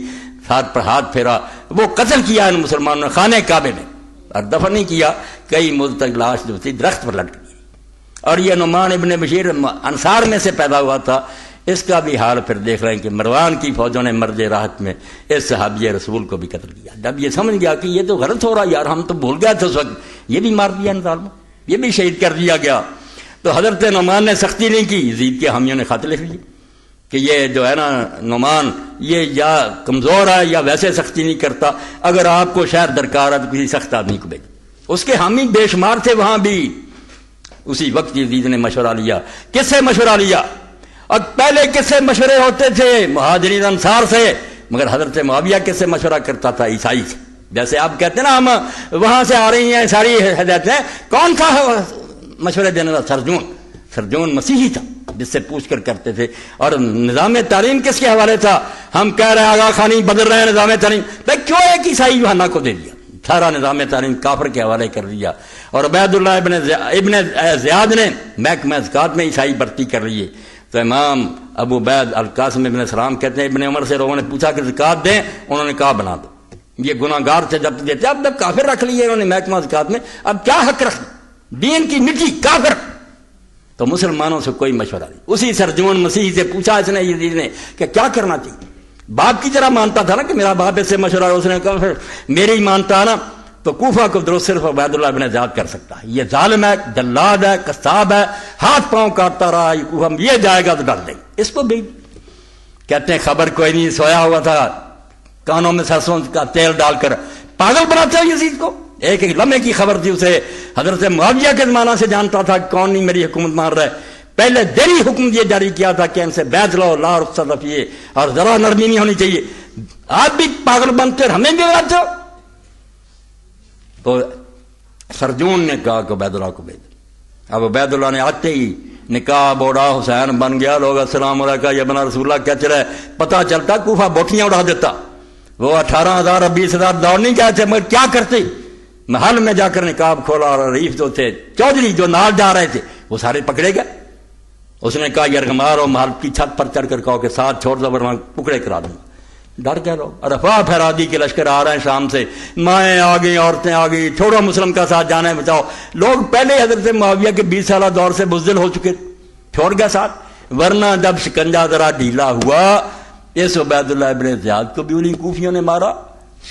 ہاتھ پر ہاتھ پھیرا. وہ قتل کیا ان مسلمانوں نے خانہ کعبے میں، اور دفن نہیں کیا. کئی مدت تک لاش جو تھی درخت پر لٹک گئی. اور یہ نعمان ابن بشیر انصار میں سے پیدا ہوا تھا. اس کا بھی حال پھر دیکھ رہے ہیں کہ مروان کی فوجوں نے مرد راحت میں اس صحابی رسول کو بھی قتل کیا. جب یہ سمجھ گیا کہ یہ تو غلط ہو رہا یار، ہم تو بھول گئے تھے اس وقت، یہ بھی مار دیا ان ظالموں، یہ بھی شہید کر دیا گیا. تو حضرت نعمان نے سختی نہیں کی. یزید کے حامیوں نے خط لکھ لی کہ یہ جو ہے نا نعمان یہ یا کمزور ہے یا ویسے سختی نہیں کرتا، اگر آپ کو شاید درکار ہے تو کسی سخت آدمی کو بھیجو. اس کے حامی بے شمار تھے وہاں بھی. اسی وقت یزید نے مشورہ لیا. کس سے مشورہ لیا؟ اور پہلے کس سے مشورے ہوتے تھے؟ مہاجرین انصار سے. مگر حضرت معاویہ کس سے مشورہ کرتا تھا؟ عیسائی سے. جیسے آپ کہتے ہیں نا ہم وہاں سے آ رہی ہیں ساری ہدایتیں، کون تھا مشورے دینے والا؟ سرجون مسیحی تھا جس سے پوچھ کر کرتے تھے. اور نظام تعلیم کس کے حوالے تھا؟ ہم کہہ رہے ہیں آغا خانی بدل رہے ہیں نظام تعلیم، بھائی کیوں ایک عیسائی یوحنا کو دے دیا؟ سارا نظام تعلیم کافر کے حوالے کر دیا. اور عبید اللہ ابن زیاد نے محکمہ زکوٰۃ میں عیسائی بھرتی کر لیے. تو امام ابو عبید القاسم ابن سلام کہتے ہیں ابن عمر سے لوگوں نے پوچھا کہ زکوٰۃ دیں، انہوں نے کہا بنا دو. یہ گناہ گار سے جب دیتے اب جب کافر رکھ لیے انہوں نے محکمہ زکوٰۃ میں، اب کیا حق رکھ دین کی مٹی کافر. تو مسلمانوں سے کوئی مشورہ نہیں. اسی سرجون مسیحی سے پوچھا اس نے یزید نے کہ کیا کرنا چاہیے. باپ کی طرح مانتا تھا نا کہ میرا باپ اس سے مشورہ، اس نے کہا پھر میری مانتا نا تو کوفہ کو درست صرف عبید اللہ بن زیاد کر سکتا ہے. یہ ظالم ہے، جلاد ہے، قصاب ہے، ہاتھ پاؤں کاٹتا رہا. یہ جائے گا تو ڈر دیں گے اس کو بھی. کہتے ہیں خبر کوئی نہیں، سویا ہوا تھا، کانوں میں سرسوں کا تیل ڈال کر پاگل بناتے ہیں یزید کو. ایک ایک لمحے کی خبر تھی اسے. حضرت معاویہ کے زمانہ سے جانتا تھا کون نہیں میری حکومت مان رہا ہے. پہلے دری حکم یہ جاری کیا تھا کہ ان سے بیعت لو، لا رخصت رفیے، اور ذرا نرمی نہیں ہونی چاہیے. آپ بھی پاگل بنتے اور ہمیں بھی بناتے ہو. تو سرجون نے کہا کہ عبید اللہ کو بھیج. اب عبید اللہ نے آتے ہی نکاح بوڑھا حسین بن گیا. لوگ السلام علیکم یہ بنا رسول اللہ کیا چلا ہے. پتہ چلتا کوفہ بوٹیاں اڑا دیتا. وہ 18,000 اور 20,000 دوڑ نہیں گئے تھے، مگر کیا کرتے محل میں جا کر نقاب کھولا. اور ریف جو تھے چودھری جو نال جا رہے تھے وہ سارے پکڑے گئے. اس نے کہا یرغمال اور محل کی چھت پر چڑھ کر کہو کہ ساتھ چھوڑ دو ورنہ ٹکڑے کرا دوں. ڈر گئے لوگ. اور افواہ پھیلا دی کہ لشکر آ رہے ہیں شام سے, مائیں آ گئی, عورتیں آ گئی, چھوڑو مسلم کا ساتھ جانا ہے بچاؤ. لوگ پہلے حضرت معاویہ کے 20 سالہ دور سے بزدل ہو چکے, چھوڑ گیا ساتھ. ورنہ جب شکنجہ ذرا ڈھیلا ہوا, اس عبید اللہ ابن زیاد کو بھی انہیں کوفیوں نے مارا,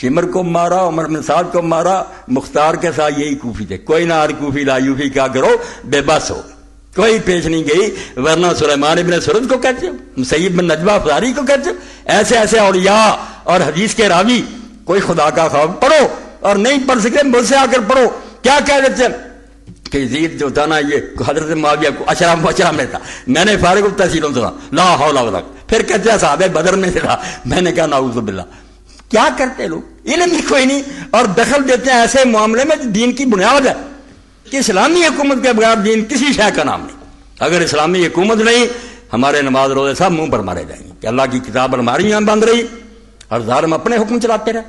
شمر کو مارا, عمر بن سعد کو مارا. مختار کے ساتھ یہی کوفی تھے. کوئی نہ ہر کوفی لا یوفی کیا کرو, بے بس ہو, کوئی پیش نہیں گئی. ورنہ سلیمان ابن سرد کو کہتے ہو, سید بن نجوہ فزاری کو کہتے ہو, ایسے ایسے اولیاء اور حدیث کے راوی. کوئی خدا کا خوف پڑھو, اور نہیں پڑھ سکتے مجھ سے آ کر پڑھو. کیا کہہ دیتے ہیں کہ یزید جو تھا نا یہ حضرت معاویہ کو اشرا میں تھا, میں نے فارغ التحصیلوں سے لا حول ولا قوت. پھر کہتے ہیں صحابہ بدر میں سے تھا. میں نے کہا نعوذ باللہ. کیا کرتے لوگ, علم ہی کوئی نہیں, اور دخل دیتے ہیں ایسے معاملے میں جو دین کی بنیاد ہے کہ اسلامی حکومت کے بغیر دین کسی شے کا نام نہیں. اگر اسلامی حکومت نہیں, ہمارے نماز روزے سب منہ پر مارے جائیں گے کہ اللہ کی کتاب الماری میں بند رہی اور ظالم اپنے حکم چلاتے رہے.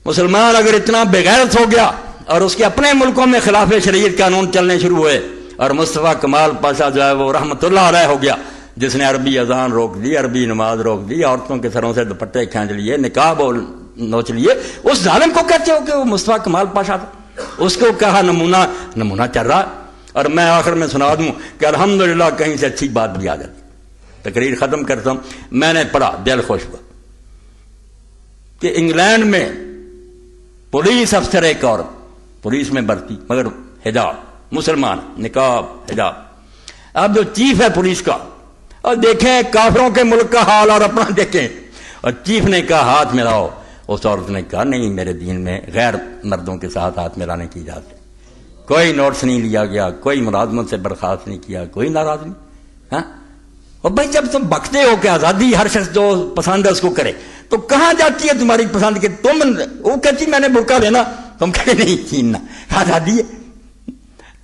مسلمان اگر اتنا بغیرت ہو گیا اور اس کے اپنے ملکوں میں خلاف شریعت قانون چلنے شروع ہوئے, اور مصطفیٰ کمال پاشا جو ہے وہ رحمت اللہ علیہ ہو گیا, جس نے عربی اذان روک دی, عربی نماز روک دی, عورتوں کے سروں سے دوپٹے کھینچ لیے, نقاب نوچ لیے, اس ظالم کو کہتے ہو کہ وہ مصطفیٰ کمال پاشا تھا. اس کو کہا نمونہ چل رہا. اور میں آخر میں سنا دوں کہ الحمدللہ کہیں سے اچھی بات بھی آ جاتی. تقریر ختم کرتا ہوں. میں نے پڑھا, دل خوش ہوا کہ انگلینڈ میں پولیس افسر ایک عورت, پولیس میں بھرتی, مگر حجاب, مسلمان, نقاب, حجاب. اب جو چیف ہے پولیس کا, اور دیکھیں کافروں کے ملک کا حال اور اپنا دیکھیں. اور چیف نے کہا ہاتھ ملاؤ. اس عورت نے کہا نہیں, میرے دین میں غیر مردوں کے ساتھ ہاتھ ملانے کی اجازت ہے. کوئی نوٹس نہیں لیا گیا, کوئی ملازمت سے برخاست نہیں کیا, کوئی ناراض نہیں. ہاں, اور بھائی جب تم بکتے ہو کہ آزادی ہر شخص جو پسند ہے اس کو کرے, تو کہاں جاتی ہے تمہاری پسند کے؟ تم, وہ کہتی میں نے برقع لینا, تم کہتے نہیں چھیننا, آزادی ہے.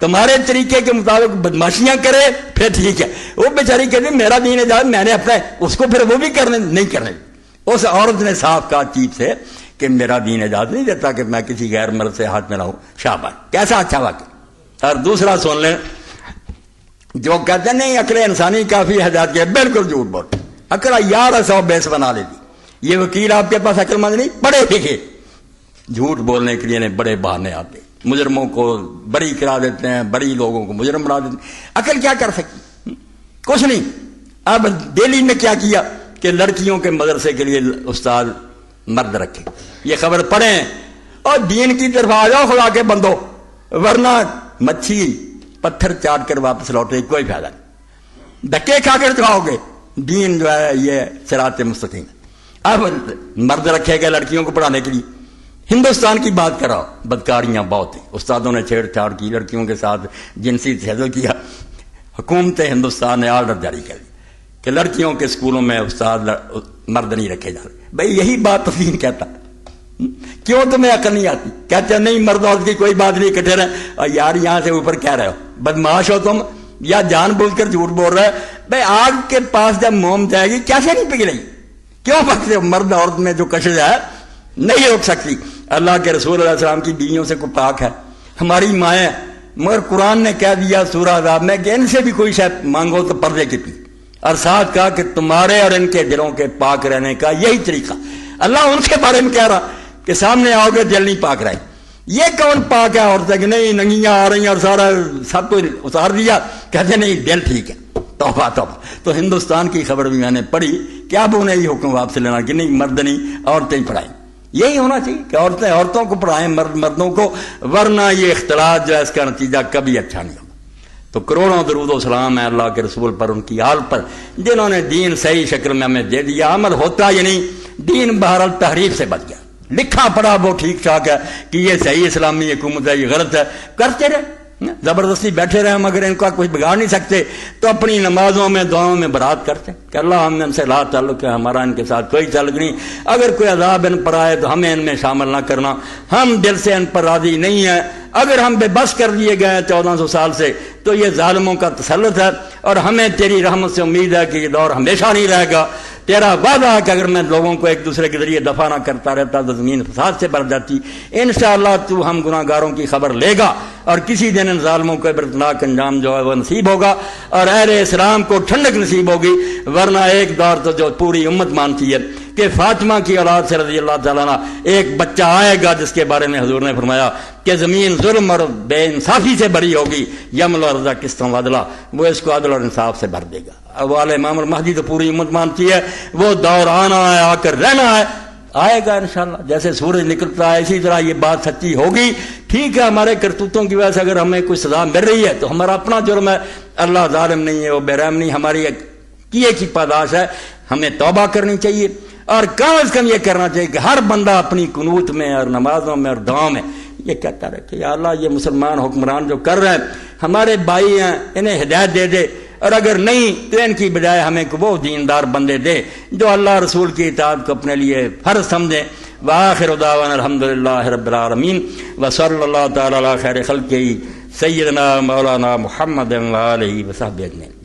تمہارے طریقے کے مطابق بدماشیاں کرے پھر ٹھیک ہے. وہ بیچاری کہتی میرا دین اجازت, میں نے اپنا, اس کو پھر وہ بھی کرنے نہیں کرنے. اس عورت نے صاف کہا چیف سے کہ میرا دین اجازت نہیں دیتا کہ میں کسی غیر مرد سے ہاتھ ملاؤں. شاباش, کیسا اچھا واقع. اور دوسرا سن لیں, جو کہتے ہیں نہیں عقل انسانی کافی حجات کے, بالکل جھوٹ بول. عقل 1100 بیس بنا لیتی. یہ وکیل آپ کے پاس عقل مند نہیں, پڑھے لکھے, جھوٹ بولنے کے لیے بڑے بہانے آتے. مجرموں کو بری کرا دیتے ہیں, بری لوگوں کو مجرم بنا دیتے ہیں. عقل کیا کر سکتی؟ کچھ نہیں. اب دہلی میں کیا کیا کہ لڑکیوں کے مدرسے کے لیے استاد مرد رکھے. یہ خبر پڑھیں اور دین کی طرف آ جاؤ خدا کے بندو, ورنہ مچھی پتھر چاٹ کر واپس لوٹے کوئی فائدہ نہیں. دھکے کھا کر جاؤ گے. دین جو ہے یہ صراط مستقیم. اب مرد رکھے گئے لڑکیوں کو پڑھانے کے لیے. ہندوستان کی بات کراؤ, بدکاریاں بہت ہیں. استادوں نے چھیڑ چھاڑ کی, لڑکیوں کے ساتھ جنسی تجاوز کیا. حکومت ہندوستان نے آرڈر جاری کر دیا کہ لڑکیوں کے اسکولوں میں استاد مرد نہیں رکھے جا رہے. بھائی یہی بات تو دین کہتا. کیوں تمہیں عقل نہیں آتی؟ کہتے ہیں نہیں مرد عورت کی کوئی بات نہیں, اکٹھے رہے. اور یار یہاں سے اوپر کہہ رہے ہو, بدماش ہو تم, یا جان بوجھ کر جھوٹ بول رہے. بھائی آگ کے پاس جب موم جائے گی کیسے نہیں پگھلے گی؟ کیوں پکتے ہو؟ مرد عورت میں جو کشش ہے نہیں روک سکتی. اللہ کے رسول علیہ السلام کی بیویوں سے کوئی پاک ہے؟ ہماری مائیں. مگر قرآن نے کہہ دیا سورہ عذاب میں کہ ان سے بھی کوئی شاید مانگو تو پردے کی پی, اور ساتھ کہا کہ تمہارے اور ان کے دلوں کے پاک رہنے کا یہی طریقہ. اللہ ان کے بارے میں کہہ رہا کہ سامنے آؤ گے دل نہیں پاک رہے. یہ کون پاک ہے عورت ہے کہ نہیں ننگیاں آ رہی ہیں اور سارا سب کچھ اتار دیا, کہتے نہیں دل ٹھیک ہے. توبہ توبہ. تو ہندوستان کی خبر بھی میں نے پڑھی کہ اب انہیں یہ حکم واپس لینا کہ نہیں مرد نہیں عورتیں ہی پڑھائیں. یہی ہونا چاہیے کہ عورتیں عورتوں کو پڑھائیں, مرد مردوں کو, ورنہ یہ اختلاط جو ہے اس کا نتیجہ کبھی اچھا نہیں ہوگا. تو کروڑوں درود و سلام ہے اللہ کے رسول پر, ان کی آل پر, جنہوں نے دین صحیح شکل میں ہمیں دے دیا. عمل ہوتا یا نہیں, دین بہرحال تحریف سے بچ گیا. لکھا پڑا وہ ٹھیک ٹھاک ہے کہ یہ صحیح اسلامی حکومت ہے, یہ غلط ہے, کرتے رہے, زبردستی بیٹھے رہے. مگر ان کا کچھ بگاڑ نہیں سکتے, تو اپنی نمازوں میں دعاؤں میں برات کرتے کہ اللہ ہم ان سے لا تعلق ہے, ہمارا ان کے ساتھ کوئی تعلق نہیں. اگر کوئی عذاب ان پر آئے تو ہمیں ان میں شامل نہ کرنا, ہم دل سے ان پر راضی نہیں ہیں. اگر ہم بے بس کر دیے گئے 1400 سال سے تو یہ ظالموں کا تسلط ہے, اور ہمیں تیری رحمت سے امید ہے کہ یہ دور ہمیشہ نہیں رہے گا. تیرا وعدہ ہے کہ اگر میں لوگوں کو ایک دوسرے کے ذریعے دفاع نہ کرتا رہتا تو زمین فساد سے بھر جاتی. انشاءاللہ تو ہم گناہ گاروں کی خبر لے گا اور کسی دن ان ظالموں کو عبرتناک انجام جو ہے وہ نصیب ہوگا اور اہل اسلام کو ٹھنڈک نصیب ہوگی. ورنہ ایک دور تو جو پوری امت مانتی ہے کہ فاطمہ کی اولاد سے رضی اللہ تعالیٰ عنہ ایک بچہ آئے گا جس کے بارے میں حضور نے فرمایا کہ زمین ظلم اور بے انصافی سے بری ہوگی، یمل اور رضا قسطوں وعدلہ، وہ اس کو عدل اور انصاف سے بھر دے گا. اب والے امام المہدی تو پوری امت مانتی ہے، وہ دور آنا ہے، آ کر رہنا ہے، آئے گا انشاءاللہ. جیسے سورج نکلتا ہے اسی طرح یہ بات سچی ہوگی. ٹھیک ہے ہمارے کرتوتوں کی وجہ سے اگر ہمیں کوئی سزا مل رہی ہے تو ہمارا اپنا جرم ہے، اللہ ظالم نہیں ہے، وہ بے رحم نہیں، ہماری ایک کیے کی پاداش ہے. ہمیں توبہ کرنی چاہیے اور کم از کم یہ کرنا چاہیے کہ ہر بندہ اپنی قنوت میں اور نمازوں میں اور دعاؤں میں یہ کہتا رہے کہ یا اللہ یہ مسلمان حکمران جو کر رہے ہیں ہمارے بھائی ہیں، انہیں ہدایت دے دے، اور اگر نہیں تو ان کی بجائے ہمیں وہ دیندار بندے دے جو اللہ رسول کی اطاعت کو اپنے لیے فرض سمجھیں. وآخر دعوانا الحمدللہ رب العالمین وصلی اللہ تعالی علی خیر خلقہ سیدنا مولانا محمد وآلہ وصحبہ اجمعین.